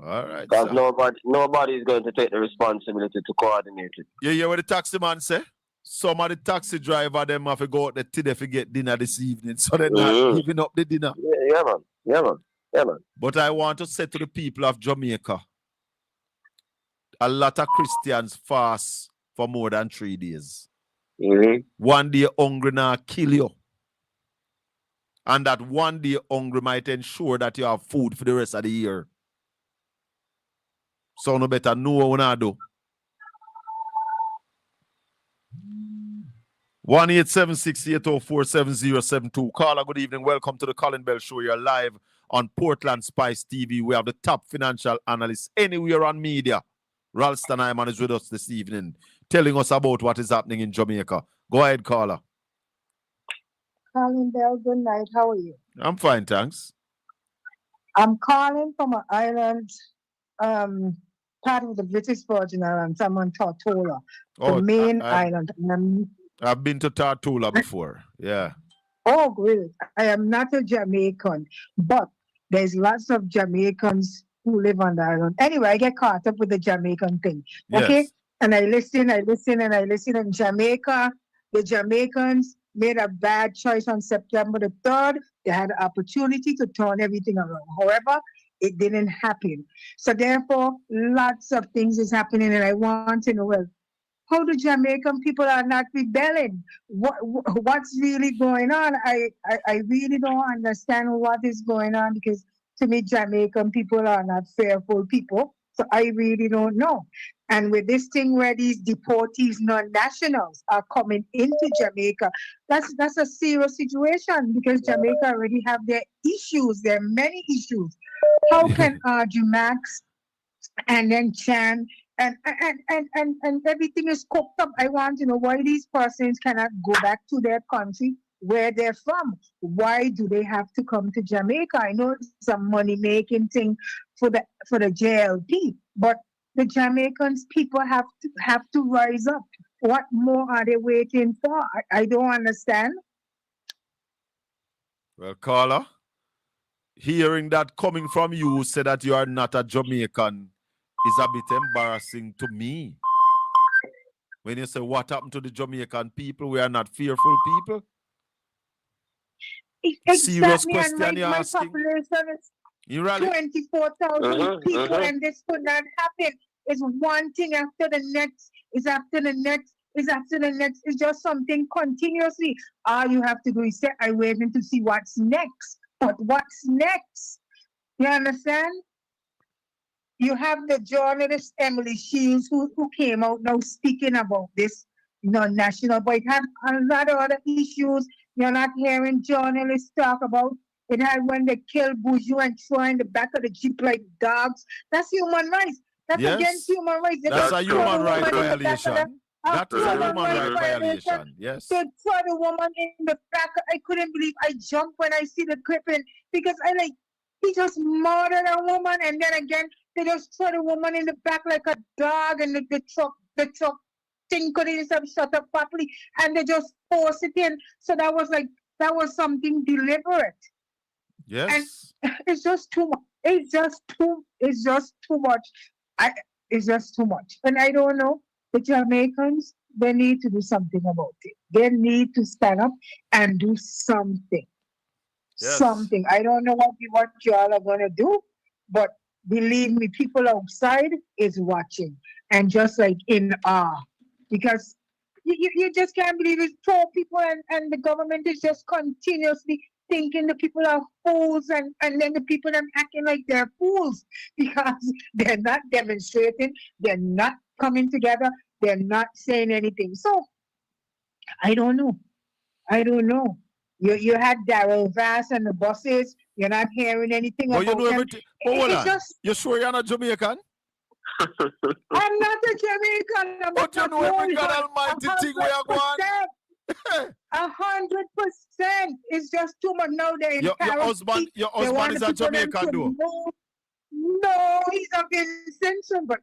All right, Because sir. nobody is going to take the responsibility to coordinate it. You hear what the taxi man say? Some of the taxi driver them have to go out there today to get dinner this evening, so they're not giving up the dinner. Yeah, man. Yeah, man. Yeah, man. But I want to say to the people of Jamaica, a lot of Christians fast for more than 3 days. One day hungry now kill you. And that one day hungry might ensure that you have food for the rest of the year. So no better know what I do. 1-876-804-7072. Caller, good evening. Welcome to the Colin Bell Show. You're live on Portland Spice TV. We have the top financial analyst anywhere on media. Ralston Hyman is with us this evening, telling us about what is happening in Jamaica. Go ahead, caller. Colin Bell, good night. How are you? I'm fine, thanks. I'm calling from an island, part of the British Virgin Islands. I'm on Tortola, the main island. I've been to Tortola before. Yeah. Oh, great. I am not a Jamaican, but there's lots of Jamaicans who live on the island. Anyway, I get caught up with the Jamaican thing. Okay? Yes. And I listen. In Jamaica, the Jamaicans made a bad choice on September the 3rd. They had an opportunity to turn everything around. However, it didn't happen. So therefore, lots of things is happening, and I want to know, well, how the Jamaican people are not rebelling? What's really going on? I really don't understand what is going on, because to me, Jamaican people are not fearful people. So I really don't know. And with this thing where these deportees, non-nationals, are coming into Jamaica, that's a serious situation, because Jamaica already have their issues. There are many issues. How can Jumax and then Chan and everything is cooked up? I want to know why these persons cannot go back to their country where they're from. Why do they have to come to Jamaica? I know it's a money-making thing for the JLP, but the Jamaicans people have to rise up. What more are they waiting for? I don't understand. Well, caller, hearing that coming from you, who said that you are not a Jamaican, is a bit embarrassing to me. When you say what happened to the Jamaican people, we are not fearful people. Exactly. Serious question you're asking. Population is 24,000 people, and this could not happen. It's one thing after the next, is after the next, is after the next. It's just something continuously. All you have to do is say, I'm waiting to see what's next. But what's next? You understand? You have the journalist Emily Shields who came out now speaking about this non-national, but it had a lot of other issues you're not hearing journalists talk about. It had when they killed Bourgeois and throw in the back of the Jeep like dogs. That's human rights. That's against human rights. That's a human right violation. That is a human right violation. Yes. They throw the woman in the back. I couldn't believe. I jumped when I see the clipping, because he just murdered a woman, and then again they just throw the woman in the back like a dog, and the truck thing couldn't shut up properly, and they just force it in. So that was something deliberate. Yes. And it's just too much. It's just too much. It's just too much. And I don't know, the Jamaicans, they need to do something about it. They need to stand up and do something. Yes. Something. I don't know what y'all are gonna do, but believe me, people outside is watching and just like in awe, because you just can't believe it's poor people, and the government is just continuously thinking the people are fools, and then the people are acting like they're fools because they're not demonstrating, they're not coming together, they're not saying anything. So I don't know. You had Daryl Vass and the buses. You're not hearing anything about you know them. everything. You sure you're not Jamaican? I'm not a Jamaican. But you know every God Almighty thing we are going. 100%. It's just too much now. Your husband is a Jamaican, though. No, he's a Vincentian, but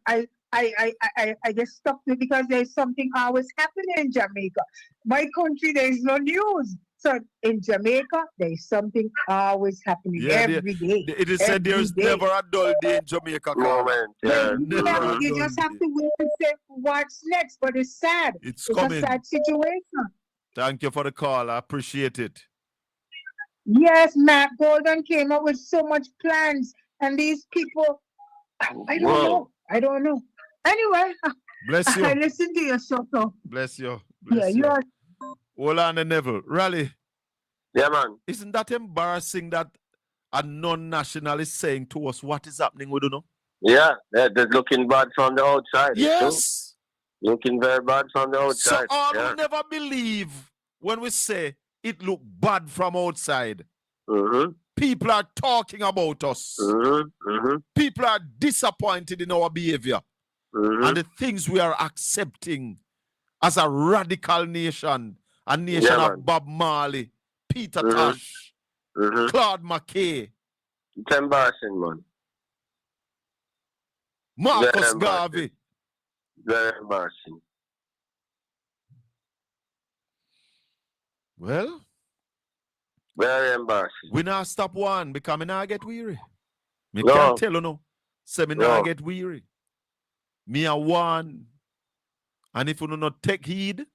I get stuck with because there's something always happening in Jamaica. My country, there's no news. So in Jamaica, there's something always happening every day. It is said there's never a dull day in Jamaica, Carla. Moment, yeah. You just have to wait and say what's next. But it's sad. It's a coming. sad situation. Thank you for the call. I appreciate it. Yes, Matt Golden came up with so much plans, and these people, I don't know. I don't know. Anyway, bless you. I listen to your show. So. Bless you. Yeah, you are. Hold on, Neville. Raleigh. Yeah, man. Isn't that embarrassing that a non-national is saying to us what is happening? We don't know. Yeah, they're looking bad from the outside. Yes. Looking very bad from the outside. So I will never believe when we say it look bad from outside. People are talking about us. People are disappointed in our behavior and the things we are accepting as a radical nation, a nation of Bob Marley, Peter Tosh, Claude McKay. It's embarrassing, man. Marcus Garvey. Very embarrassing. Well, very embarrassing. We now stop one because me now get weary. Me can't tell you no. Say me now get weary. Me a one. And if you do not take heed,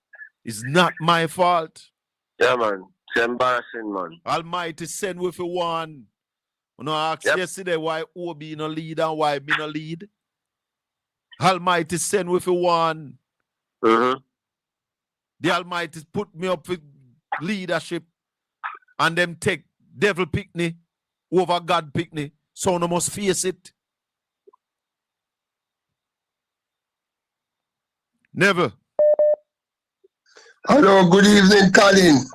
it's not my fault. Yeah, man. It's embarrassing, man. Almighty send with a one. You know, I asked yesterday why OB no lead and why me no lead. Almighty send with a one. The Almighty put me up with leadership and them take devil picnic over God picnic. So no must face it. Never. Hello, good evening, Colin.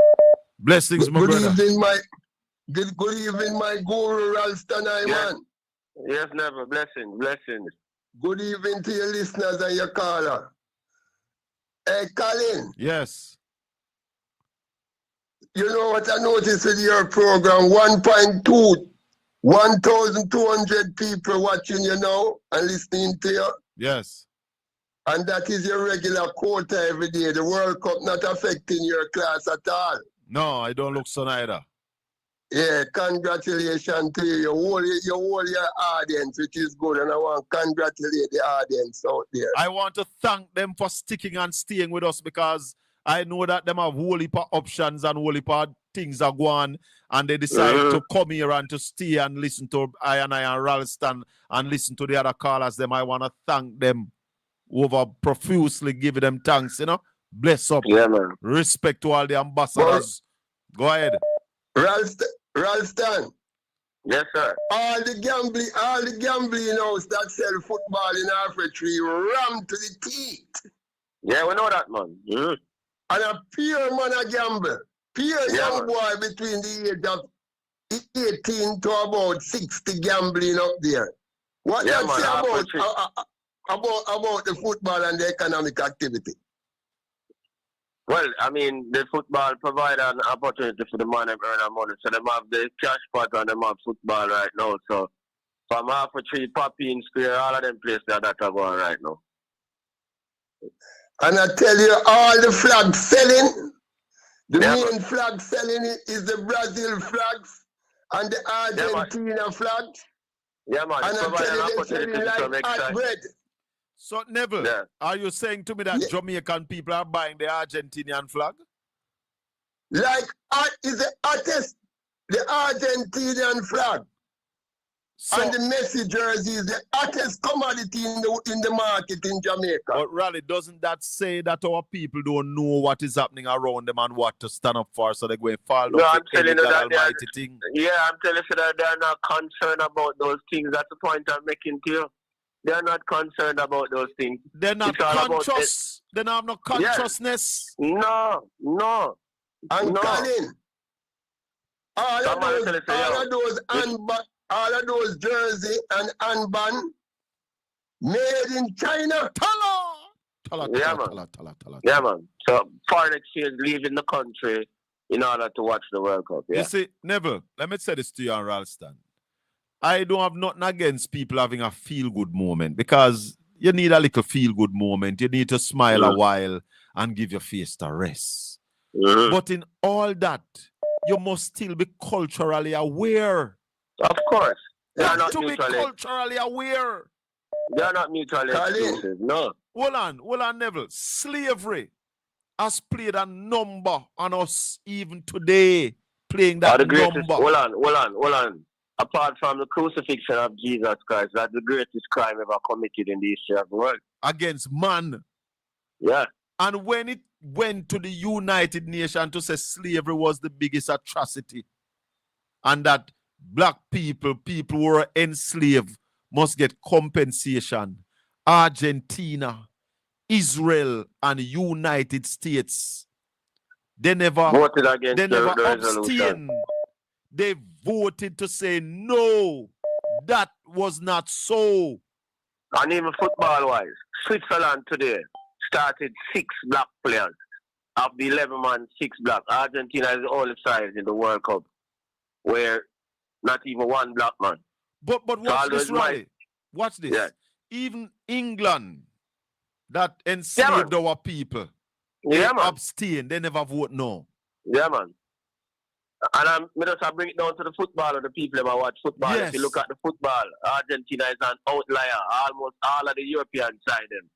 Blessings, my brother. Good evening, my guru, Ralston, man. Yes, never. Blessings. Good evening to your listeners and your caller. Hey, Colin. Yes. You know what I noticed with your program? 1,200 people watching you now and listening to you. Yes. And that is your regular quota every day. The World Cup not affecting your class at all. No, I don't look so neither. Yeah, congratulations to you. You hold your audience, which is good, and I want to congratulate the audience out there. I want to thank them for sticking and staying with us because I know that them have whole heap of options and whole heap of things are going, and they decide to come here and to stay and listen to I and Ralston and listen to the other callers. Them, I want to thank them over profusely, giving them thanks. You know, bless up. Yeah, man. Respect to all the ambassadors. Go ahead. Ralston. Yes, sir. All the gambling house that sell football in Africa ram to the teeth. Yeah, we know that, man. And a pure man a gamble. Pure young boy between the age of 18 to about 60 gambling up there. What you say about the football and the economic activity? Well, I mean, the football provide an opportunity for the man to earn money. So they have the cash pot and they have football right now. So from half a tree, Poppy Square, all of them places that are going right now. And I tell you, all the flags selling, the main flag selling is the Brazil flags and the Argentina flags. Yeah, man. And I tell you, they're selling like hot bread. So, Neville, are you saying to me that Jamaican people are buying the Argentinian flag? Like, is the hottest, the Argentinian flag. So, and the Messi jersey is the hottest commodity in the market in Jamaica. But really, doesn't that say that our people don't know what is happening around them and what to stand up for, so they're going to fall down I'm telling you that almighty thing? Yeah, I'm telling you that they're not concerned about those things. That's the point I'm making to you. They're not concerned about those things. They're not conscious. They don't have no consciousness. No. And Colin, all of those jersey and armband made in China. Yeah, man. So foreign exchange leaving the country in order to watch the World Cup. Yeah. You see, Neville, let me say this to you and Ralston. I don't have nothing against people having a feel-good moment because You need a little feel-good moment. You need to smile a while and give your face to rest. But in all that, you must still be culturally aware. Of course. They are Got not to be mutually. culturally aware. They are not mutually exclusive. No. Hold on, Neville. Slavery has played a number on us even today, playing that the greatest, number. Hold on. Apart from the crucifixion of Jesus Christ, that's the greatest crime ever committed in the history of the world. Against man. Yeah. And when it went to the United Nations to say slavery was the biggest atrocity, and that black people who were enslaved, must get compensation, Argentina, Israel, and United States, they never voted against the resolution. abstained. They voted to say no, that was not so. And even football-wise, Switzerland today started 6 black players. Of the 11 man, 6 black. Argentina is the only side in the World Cup where not even one black man. But watch this, Riley. Watch this. Yeah. Even England, that enslaved our people, they abstain. They never vote no. Yeah, man. And I'm just bring it down to the football and the people that watch football. Yes. If you look at the football, Argentina is an outlier. Almost all of the European side them.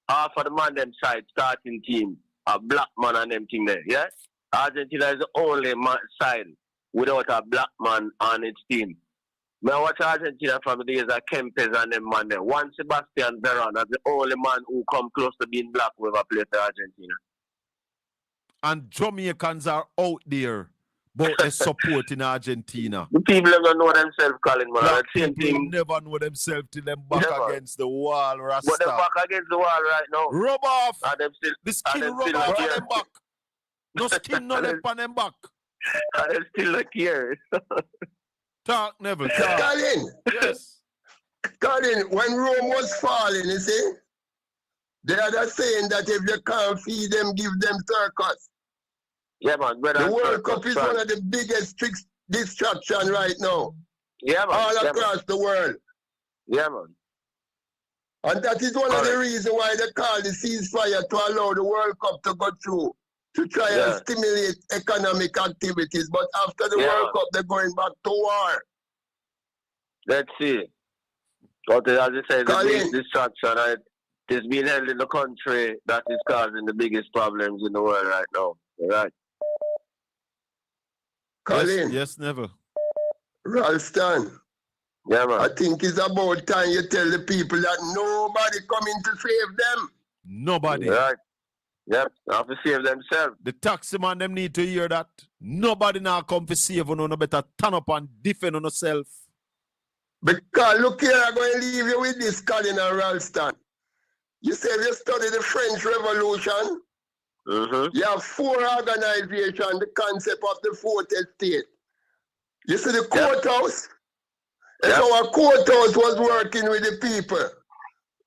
Half of the man them side starting team, a black man and them thing there. Yeah? Argentina is the only side without a black man on its team. I watch Argentina from the days of Kempes and them man there. One Sebastian Veron is the only man who come close to being black who ever played for Argentina. And Jamaicans are out there, but they support in Argentina. The people never know themselves, Colin, man. Black Same people thing. never know themselves till them back against the wall. Rasta. But they're back against the wall right now. Rub off. And them still, the skin rub off on them back. No skin, no left on them back. And them still look here. Talk, Neville, talk. Colin. Yes. Colin, when Rome was falling, you see, they are just saying that if you can't feed them, give them circus. Yeah, man. The World Cup is one of the biggest distraction right now. Yeah, man. All across the world. Yeah, man. And that is one of the reasons why they call the ceasefire to allow the World Cup to go through, to try and stimulate economic activities. But after the World Cup, they're going back to war. Let's see. But as you say, the biggest distraction, it's being held in the country that is causing the biggest problems in the world right now. Right? Colin. Yes, Neville. Ralston. Yeah, man. I think it's about time you tell the people that nobody coming to save them. Nobody. Right. Yep, they have to save themselves. The taxi man them need to hear that. Nobody now come to save you, no better turn up and defend on yourself. Because look here, I'm going to leave you with this, Colin and Ralston. You say you study the French Revolution. You have 4 organizations, the concept of the 4th estate. You see the courthouse? That's how our courthouse was working with the people.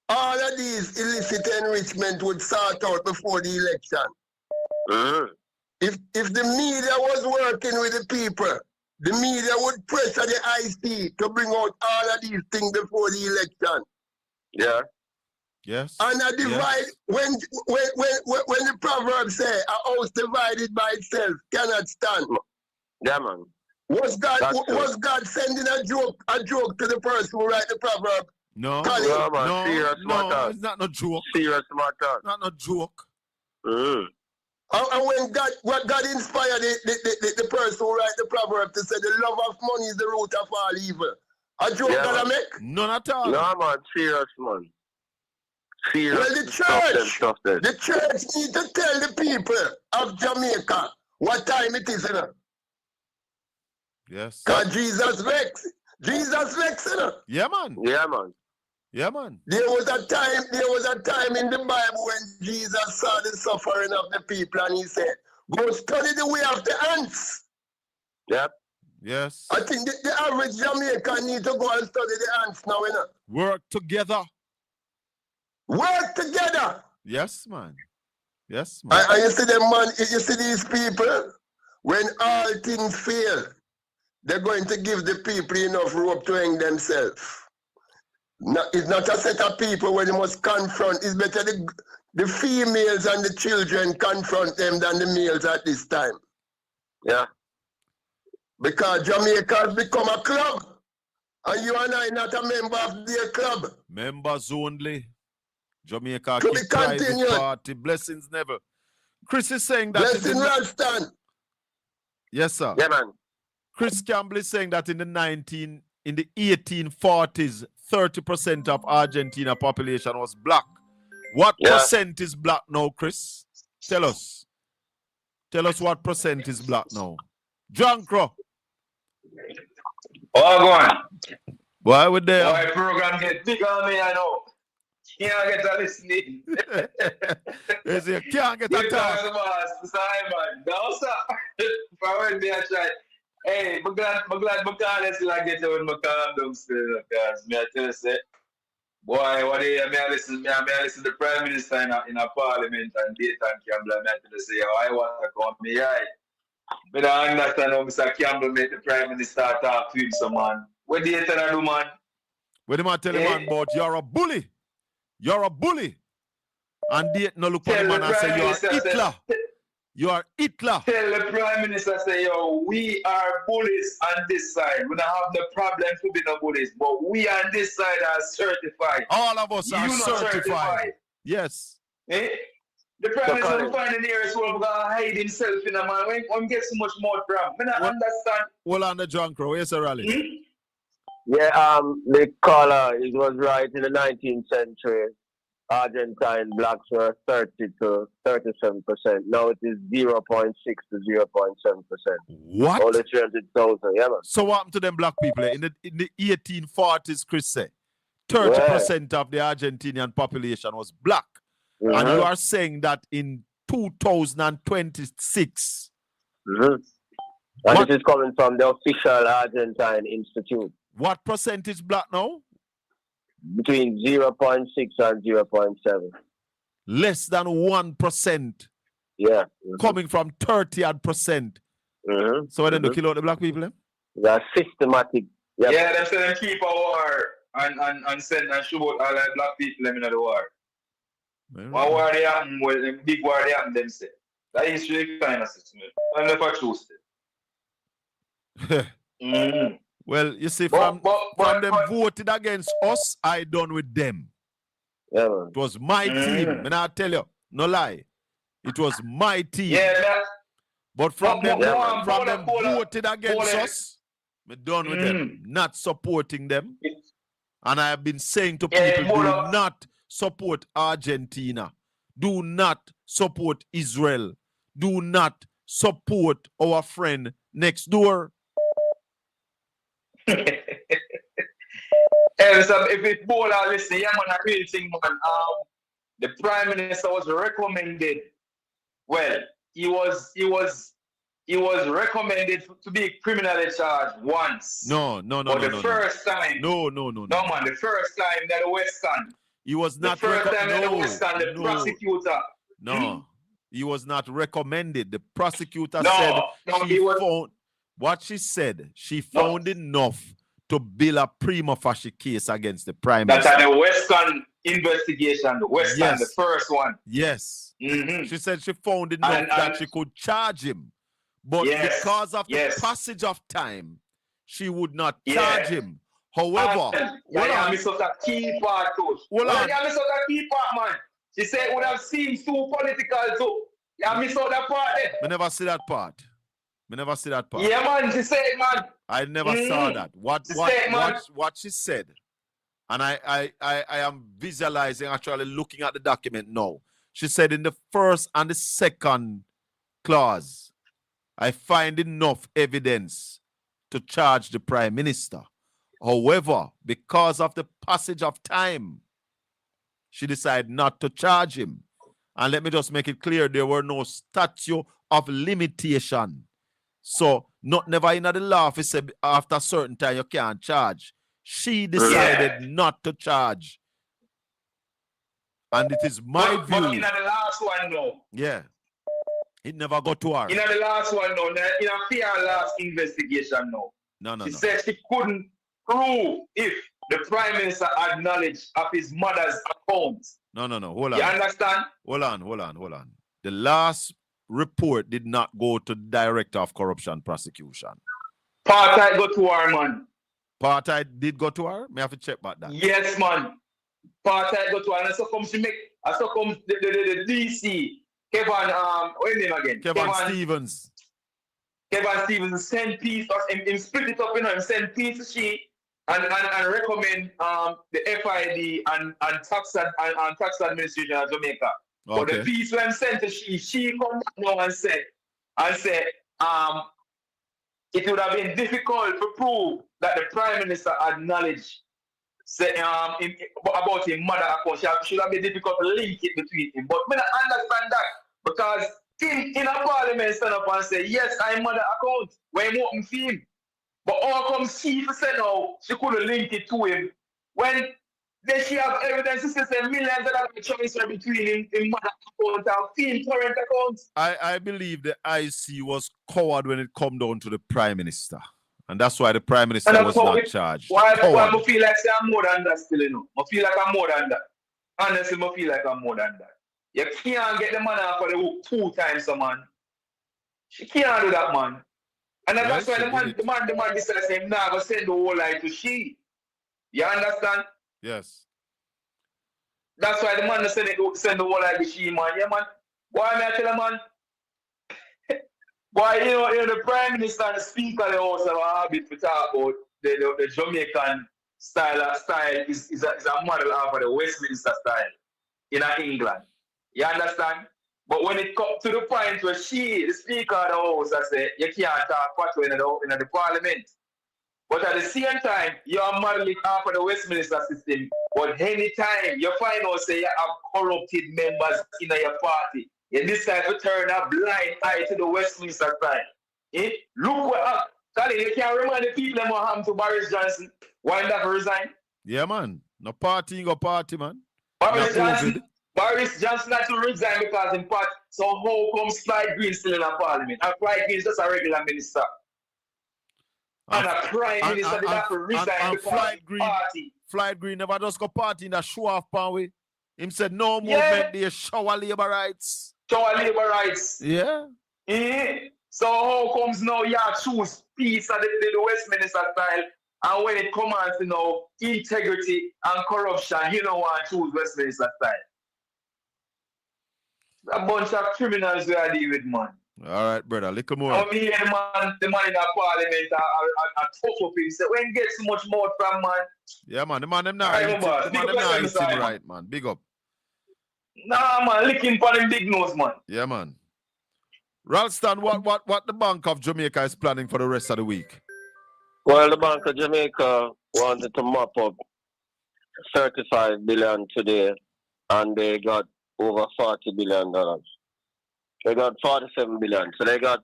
All of these illicit enrichment would sort out before the election. If the media was working with the people, the media would pressure the IC to bring out all of these things before the election. Yeah. Yes. And a divide, when the proverb say a house divided by itself cannot stand. Yeah, man. Was God sending a joke to the person who write the proverb? No, Colin? No, man. Serious matter. It's not no joke. Serious matter. Not no joke. And when God inspired the person who write the proverb to say the love of money is the root of all evil. A joke that I make? None at all. No, man. Serious, man. Serious. Well, the church need to tell the people of Jamaica what time it is, you know. Yes. Because Jesus vex. Jesus vex, you know. Yeah, man. Yeah, man. Yeah, man. There was a time in the Bible when Jesus saw the suffering of the people and he said, go study the way of the ants. Yep. Yes. I think the average Jamaican need to go and study the ants now, you know. Work together. Work together. Yes, man. Yes, man. And you see them, man, you see these people, when all things fail, they're going to give the people enough rope to hang themselves. No, it's not a set of people where you must confront. It's better the females and the children confront them than the males at this time. Yeah. Because Jamaica has become a club. And you and I not a member of their club. Members only. Jamaica To be keep private continued. party. Blessings never. Chris is saying that. Blessing Ralston. Yes, sir. Yeah, man. Chris Campbell is saying that in the 1840s, 30% of Argentina population was black. What percent is black now, Chris? Tell us. Tell us what percent is black now. John Crow. Oh, go on. Why would they? Boy, program get big on me, I know. Can't get a listening. Yes, you can't get a talk. Simon. No, sir. For me, I try. Hey, I'm glad I still get you when I calm down still, because me I tell you, say, boy, what do you I listen to the Prime Minister in a parliament and daytime Campbell, I tell you, say, I want to come me right. But I understand how Mr. Campbell make the Prime Minister talk to him, so man. What do you tell him, man? What do I tell him, man, about you're a bully? You're a bully. And they no look at the man and say you're Hitler. You are Hitler. Tell the Prime Minister, say, yo, we are bullies on this side. We don't have no problem to be no bullies, but we on this side are certified. All of us are not certified. Yes. Eh? The Prime Minister will find the nearest one because hide himself in a man. When get so much more from. I don't understand. Well, on the John Crow, yes, Raleigh. Yeah, the caller, it was right in the 19th century. Argentine blacks were 30 to 37%. Now it is 0.6 to 0.7%. What? Only 300,000, yeah, man. So what happened to them black people? In the 1840s, Chris said, 30% of the Argentinian population was black. And you are saying that in 2026. And this is coming from the official Argentine Institute. What percentage black now? Between 0.6 and 0.7. Less than 1%. Yeah. Coming from 30%. So then they kill out the black people, That's systematic. Yep. Yeah, them say them keep a war and send and shoot out all the black people them in the war. One war they happen, well, them big war they happen, them say. That is really kind of system. I never choose it. Well, you see, from them voted against us, I done with them. Yeah, it was my team. And I tell you, no lie. It was my team. Yeah, but from them voted against us, I'm done with them. Not supporting them. And I have been saying to people, do not support Argentina. Do not support Israel. Do not support our friend next door. So if it bold or listen, yeah, man, I really think, man, the Prime Minister was recommended. Well, he was recommended to be criminally charged once. No. But the first time. No, man, the first time that the Western. He was not. The first time that the Western, the prosecutor. No, he was not recommended. The prosecutor said she found. What she said, she found enough to build a prima facie case against the Prime Minister. That's the Western investigation, the Western, the first one. Yes. She said she found enough that she could charge him. But because of the passage of time, she would not charge him. However, miss out a key part too. Miss out a key part, man. She said it would have seemed too political too. You miss out that part there. I never see that part. Yeah, man, she said, man. I never saw that. What she said, and I am visualizing, actually looking at the document now. She said in the first and the second clause, I find enough evidence to charge the Prime Minister. However, because of the passage of time, she decided not to charge him. And let me just make it clear, there were no statute of limitation. So, never in the law, if it said after a certain time you can't charge. She decided not to charge. And it is my view. But in the last one, no. Yeah. It never got to her. In the last one, no. In a fair last investigation, no. No. She said she couldn't prove if the Prime Minister acknowledged of his mother's account. No. Hold on. You understand? Hold on. The last report did not go to Director of Corruption Prosecution. Partite go to her, man. Partite did go to her? May I have to check about that? Yes, man. Partite go to her. And so come she make, and so come the DC, Kevin, what's his name again? Kevin Stevens. Kevin Stevens send peace, him split it up, him send peace to she and recommend the FID and tax administration of Jamaica. Okay. But the piece when sent to she come back now and said it would have been difficult to prove that the Prime Minister acknowledged about his mother account. It should have been difficult to link it between him. But I don't understand that because in a parliament stand up and say, yes, I'm mother account when he open for him. But how come she say no, she couldn't link it to him when then she have evidence to say millions of dollars choice between him mother account and him current account. I believe the IC was coward when it come down to the Prime Minister. And that's why the Prime Minister was not charged. Why I feel like I'm more than that still, you know? I feel like I'm more than that. Honestly, I feel like I'm more than that. You can't get the man off of the hook 2 times, man. She can't do that, man. And that's why the man decided to say, nah, go send the whole line to she. You understand? Yes. That's why the man send the whole line to she, man. Yeah, man. Why me I tell the man? Why, you know, the Prime Minister and the Speaker of the House have a habit to talk about the Jamaican style is a model of the Westminster style in England. You understand? But when it comes to the point where she, the Speaker of the House, I say, you can't talk patois in the Parliament. But at the same time, you are modeling after the Westminster system. But anytime you find out, say, you have corrupted members in your party, you decide to turn a blind eye to the Westminster side. Look what Colin, you can't remind the people what happened to Boris Johnson. Why that resign? Yeah, man. No party, go party, man. Boris Johnson had to resign because in part, so how come Clyde Green still in a parliament? And Clyde Green is just a regular minister. And a prime minister did have to resign because of party. Clyde Green never just go party in the show off power. Him said no movement, they shower labor rights. Shower labor rights. Yeah. So how comes now you choose peace at the Westminster style, and when it comes to, you know, integrity and corruption, you don't want to choose Westminster style? A bunch of criminals we are dealing with, man. All right, brother. Little more. I mean, the man in the parliament are tough up him. Say, when get so much more from, man. Yeah, man. The man them not eating right, man. Big up. Nah, man. Licking for them big nose, man. Yeah, man. Ralston, what the Bank of Jamaica is planning for the rest of the week? Well, the Bank of Jamaica wanted to mop up 35 billion today, and they got over $40 billion. They got 47 billion. So they got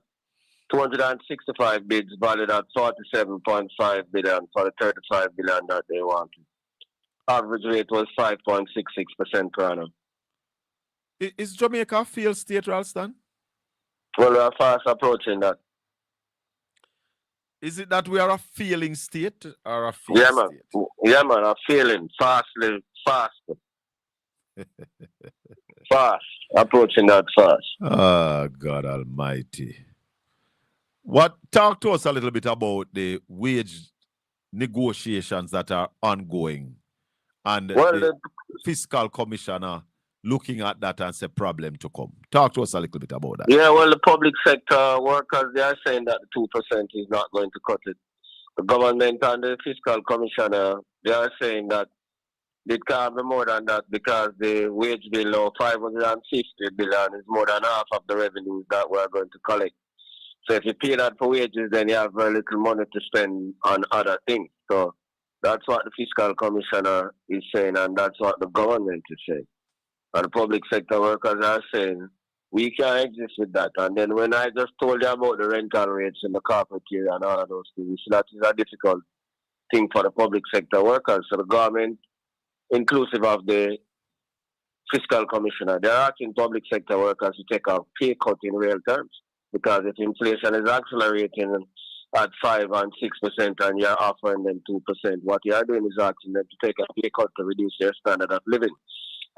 265 bids valued at 47.5 billion for the 35 billion that they wanted. Average rate was 5.66% per annum. Is Jamaica a failed state, Ralston? Well, we are fast approaching that. Is it that we are a failing state or a failed state? Yeah, man, a failing faster. Fast. Approaching that fast. Oh, God Almighty. Talk to us a little bit about the wage negotiations that are ongoing and the fiscal commissioner looking at that and say problem to come. Talk to us a little bit about that. Yeah, well, the public sector workers, they are saying that the 2% is not going to cut it. The government and the fiscal commissioner, they are saying that it can't be more than that because the wage bill of 550 billion is more than half of the revenues that we're going to collect. So if you pay that for wages, then you have very little money to spend on other things. So that's what the fiscal commissioner is saying, and that's what the government is saying. And the public sector workers are saying, we can't exist with that. And then when I just told you about the rental rates in the carpet area and all of those things, that is a difficult thing for the public sector workers. So the government, inclusive of the fiscal commissioner, they're asking public sector workers to take a pay cut in real terms. Because if inflation is accelerating at 5 and 6%, and you're offering them 2%. What you are doing is asking them to take a pay cut to reduce their standard of living.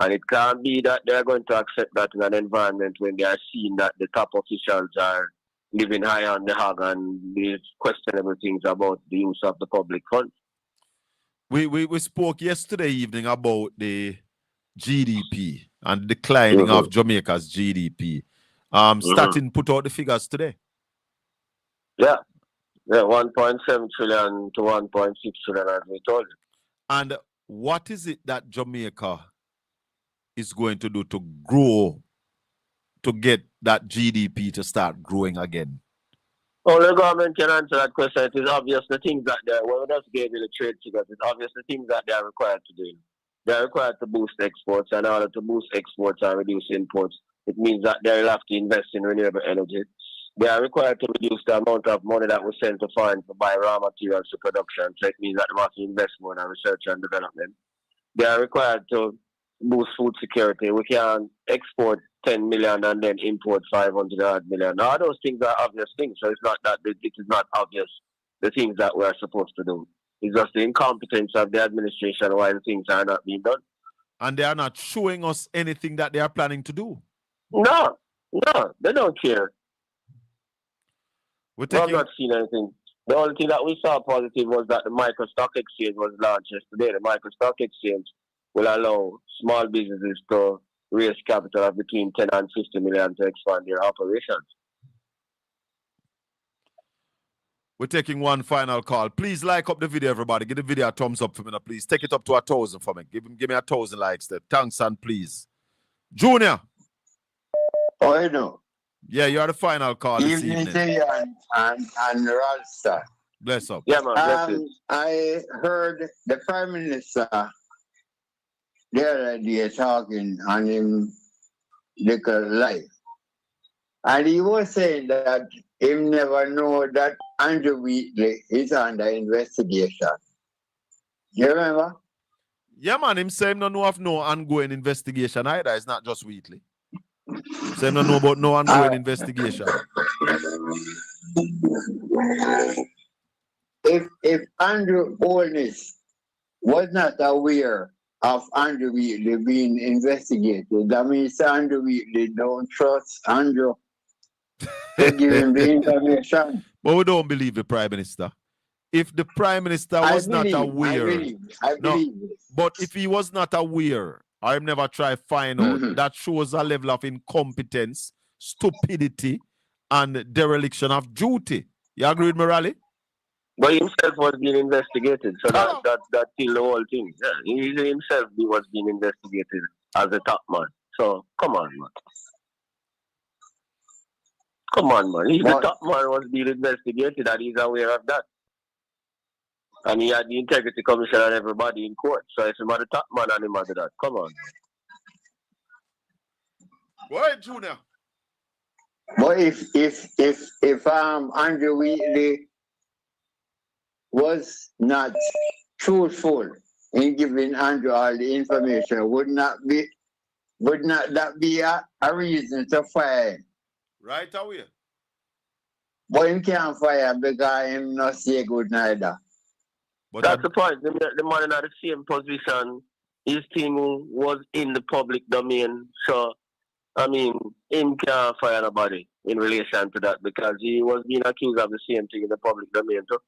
And it can't be that they're going to accept that in an environment when they are seeing that the top officials are living high on the hog and these questionable things about the use of the public funds. We spoke yesterday evening about the GDP and declining of Jamaica's GDP. Statin put out the figures today. Yeah, 1.7 trillion to 1.6 trillion, as we told you. And what is it that Jamaica is going to do to grow, to get that GDP to start growing again? Oh, the government can answer that question. It is obvious the things that they're, well, we just gave you the trade figures. It's obvious the things that they are required to do. They are required to boost exports, and in order to boost exports and reduce imports, it means that they will have to invest in renewable energy. They are required to reduce the amount of money that we send to foreign to buy raw materials to production. So it means that they have to invest more in research and development. They are required to boost food security. We can export 10 million and then import 500 odd million. All those things are obvious things. So it's not that it is not obvious the things that we are supposed to do. It's just the incompetence of the administration why the things are not being done. And they are not showing us anything that they are planning to do. No, they don't care. I've not seen anything. The only thing that we saw positive was that the micro stock exchange was launched yesterday. The micro stock exchange will allow small businesses to raise capital of between 10 and 50 million to expand their operations. We're taking one final call. Please like up the video, everybody. Give the video a thumbs up for me now, please. Take it up to 1,000 for me. Give me 1,000 likes there. Thanks, and please. Junior. Oh, you know. Yeah, you are the final call this evening. And Ralston. Bless up. Yeah, man. Bless it. I heard the Prime Minister the other day talking on him little life. And he was saying that he never know that Andrew Wheatley is under investigation. You remember? Yeah, man. Him say him don't know of no ongoing investigation either. It's not just Wheatley. Say him don't know about no ongoing investigation. If Andrew Holness was not aware of Andrew Wheatley being investigated, that means Andrew Wheatley don't trust Andrew to give him the information. But we don't believe the Prime Minister. If the Prime Minister was not aware, I believe. But if he was not aware, I've never tried to find out. That shows a level of incompetence, stupidity, and dereliction of duty. You agree with me, Raleigh? But himself was being investigated, so that killed the whole thing. Yeah, he himself was being investigated as a top man. So come on, man. Come on, man. He's the top man was being investigated, and he's aware of that. And he had the integrity commission and everybody in court. So it's about the top man and him under that. Come on. Go ahead, Junior. But if Andrew Wheatley was not truthful in giving Andrew all the information, would not that be a reason to fire him? Right away. But him can't fire because him not say good neither. But that's the point. The man in the same position, his thing was in the public domain. So, I mean, him can't fire nobody in relation to that because he was being accused of the same thing in the public domain too.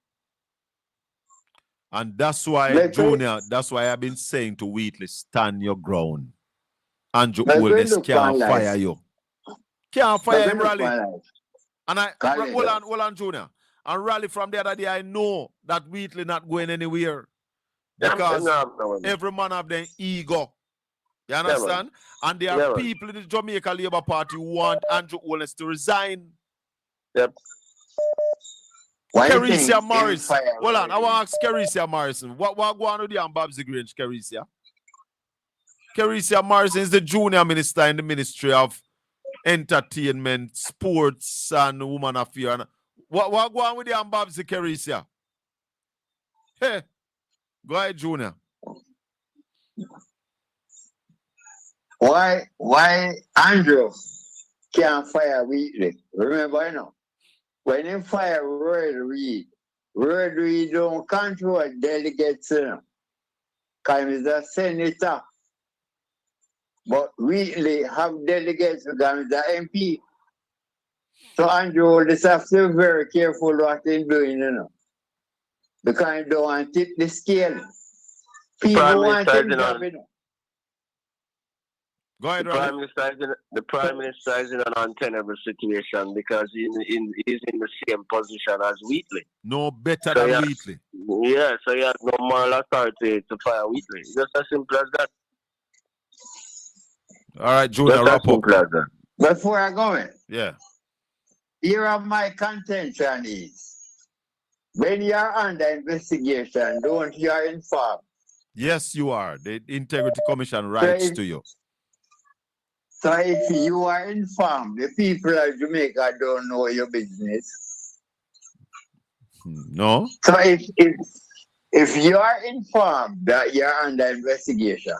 And that's why, Junior, that's why I've been saying to Wheatley, stand your ground. Andrew Holness can't fire you. Can't fire him, Raleigh. And hold on, Junior. And Raleigh, from the other day, I know that Wheatley not going anywhere. Because every man have their ego. You understand? And there are people in the Jamaica Labour Party who want Andrew Holness to resign. Yep. Carissa Morrison. Hold on, I want to ask Carissa Morrison. What go on with the Babsy Grange, Carissa? Carissa Morrison is the junior minister in the Ministry of Entertainment, Sports, and Women Affairs. What go on with the Babsy, Carissa? Hey, go ahead, Junior. Why Andrew can't fire Wheatley? Remember, you know? when you fire Word Reed don't control delegates, because he's a senator. But Wheatley have delegates because he's an MP. So Andrew just have to be very careful what he's doing, because he don't want to tip the scale. People want him job, Go ahead, The Prime Minister is in an untenable situation because he's in the same position as Wheatley. No better So than Wheatley. Yeah, so he has no moral authority to fire Wheatley. Just as simple as that. All right, Junior, Just as wrap up. simple as that. Before I go in, Yeah. here of my contention is, when you're under investigation, don't you are informed? Yes, you are. The Integrity Commission writes So to you. So if you are informed, the people of Jamaica don't know your business. No. So if you are informed that you're under investigation,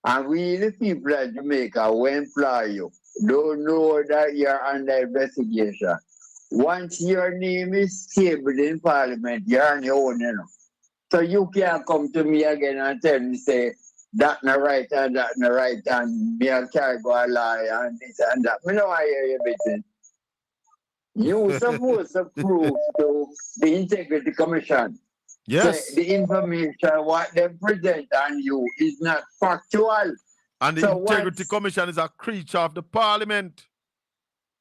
and we the people of Jamaica who employ you don't know that you're under investigation, once your name is tabled in Parliament, you're on your own, So you can't come to me again and tell me, say, that not right and that not right, and me and carry go a lie and this and that. Me know I hear your business. You supposed to prove to the Integrity Commission. Yes. Say the information what they present on you is not factual. And the So Integrity Commission is a creature of the Parliament.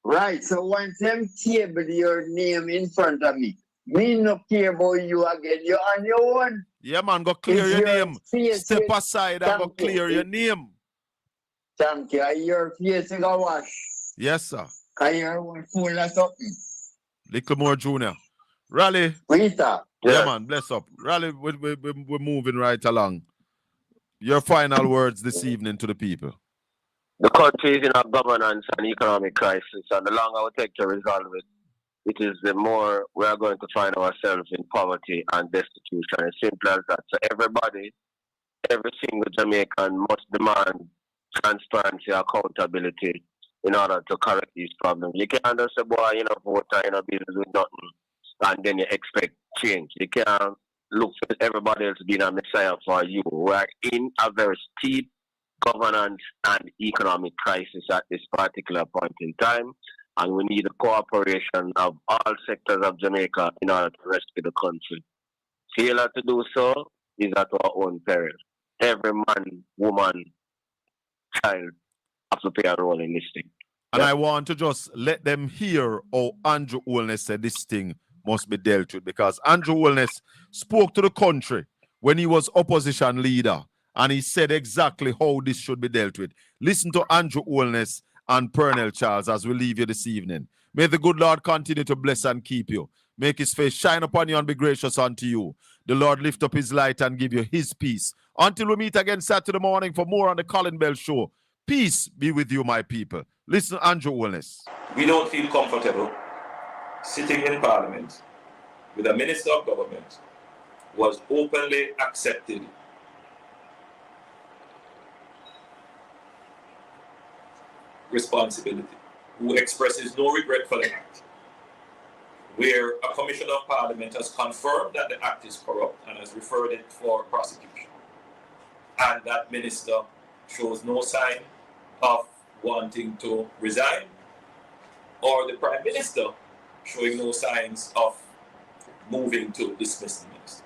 Right. So once them table your name in front of me, me no care about you again. You're on your own. Yeah, man, go clear It's your your name. face Step with- aside and go Thank you. clear your name. Thank you. Your face is a wash. Yes, sir. Because you're full of something. Little more, Junior. Raleigh. Rita. Yeah, man, bless up. Raleigh, we're moving right along. Your final words this evening to the people. The country is in a governance and economic crisis, and the longer we take to resolve it, it is the more we are going to find ourselves in poverty and destitution. As simple as that. So everybody, every single Jamaican must demand transparency, accountability in order to correct these problems. You can't just say, boy, you know, vote and you know, business with nothing, and then you expect change. You can't look for everybody else being a messiah for you. We are in a very steep governance and economic crisis at this particular point in time, and we need the cooperation of all sectors of Jamaica in order to rescue the country. Failure to do so is at our own peril. Every man, woman, child have to play a role in this thing. And I want to just let them hear how Andrew Holness said this thing must be dealt with, because Andrew Holness spoke to the country when he was opposition leader, and he said exactly how this should be dealt with. Listen to Andrew Holness and Pernell Charles as we leave you this evening. May the good Lord continue to bless and keep you. Make his face shine upon you and be gracious unto you. The Lord lift up his light and give you his peace. Until we meet again Saturday morning for more on the Colin Bell Show. Peace be with you, my people. Listen, Andrew Holness. We don't feel comfortable sitting in Parliament with a Minister of Government who has openly accepted responsibility, who expresses no regret for the act, where a Commissioner of Parliament has confirmed that the act is corrupt and has referred it for prosecution, and that minister shows no sign of wanting to resign, or the Prime Minister showing no signs of moving to dismiss the minister.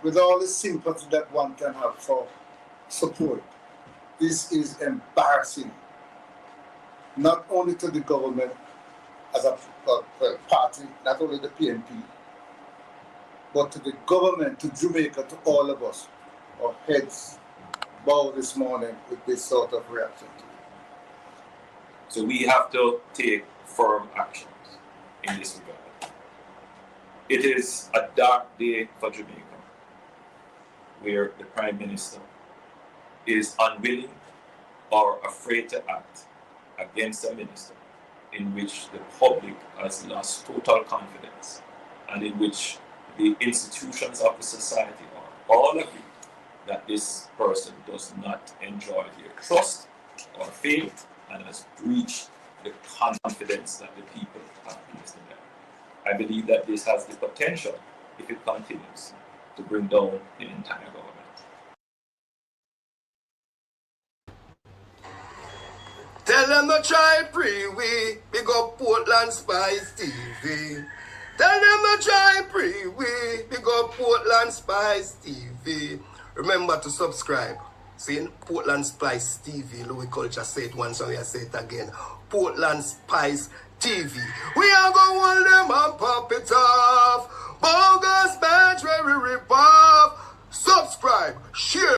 With all the sympathy that one can have for support, this is embarrassing, not only to the government as a party, not only the PNP, but to the government, to Jamaica, to all of us. Our heads bow this morning with this sort of reaction. So we have to take firm actions in this regard. It is a dark day for Jamaica, where the Prime Minister is unwilling or afraid to act against a minister in which the public has lost total confidence and in which the institutions of the society are all agree that this person does not enjoy their trust or faith and has breached the confidence that the people have placed in them. I believe that this has the potential, if it continues, to bring down the entire government. Tell them to try pre-we, big up Portland Spice TV. Tell them to try pre-we, big up Portland Spice TV. Remember to subscribe. See, Portland Spice TV, Louis Culture say it once and we say it again. Portland Spice TV. We are going to hold them and pop it off. Bogus batch where we rip off. Subscribe, share.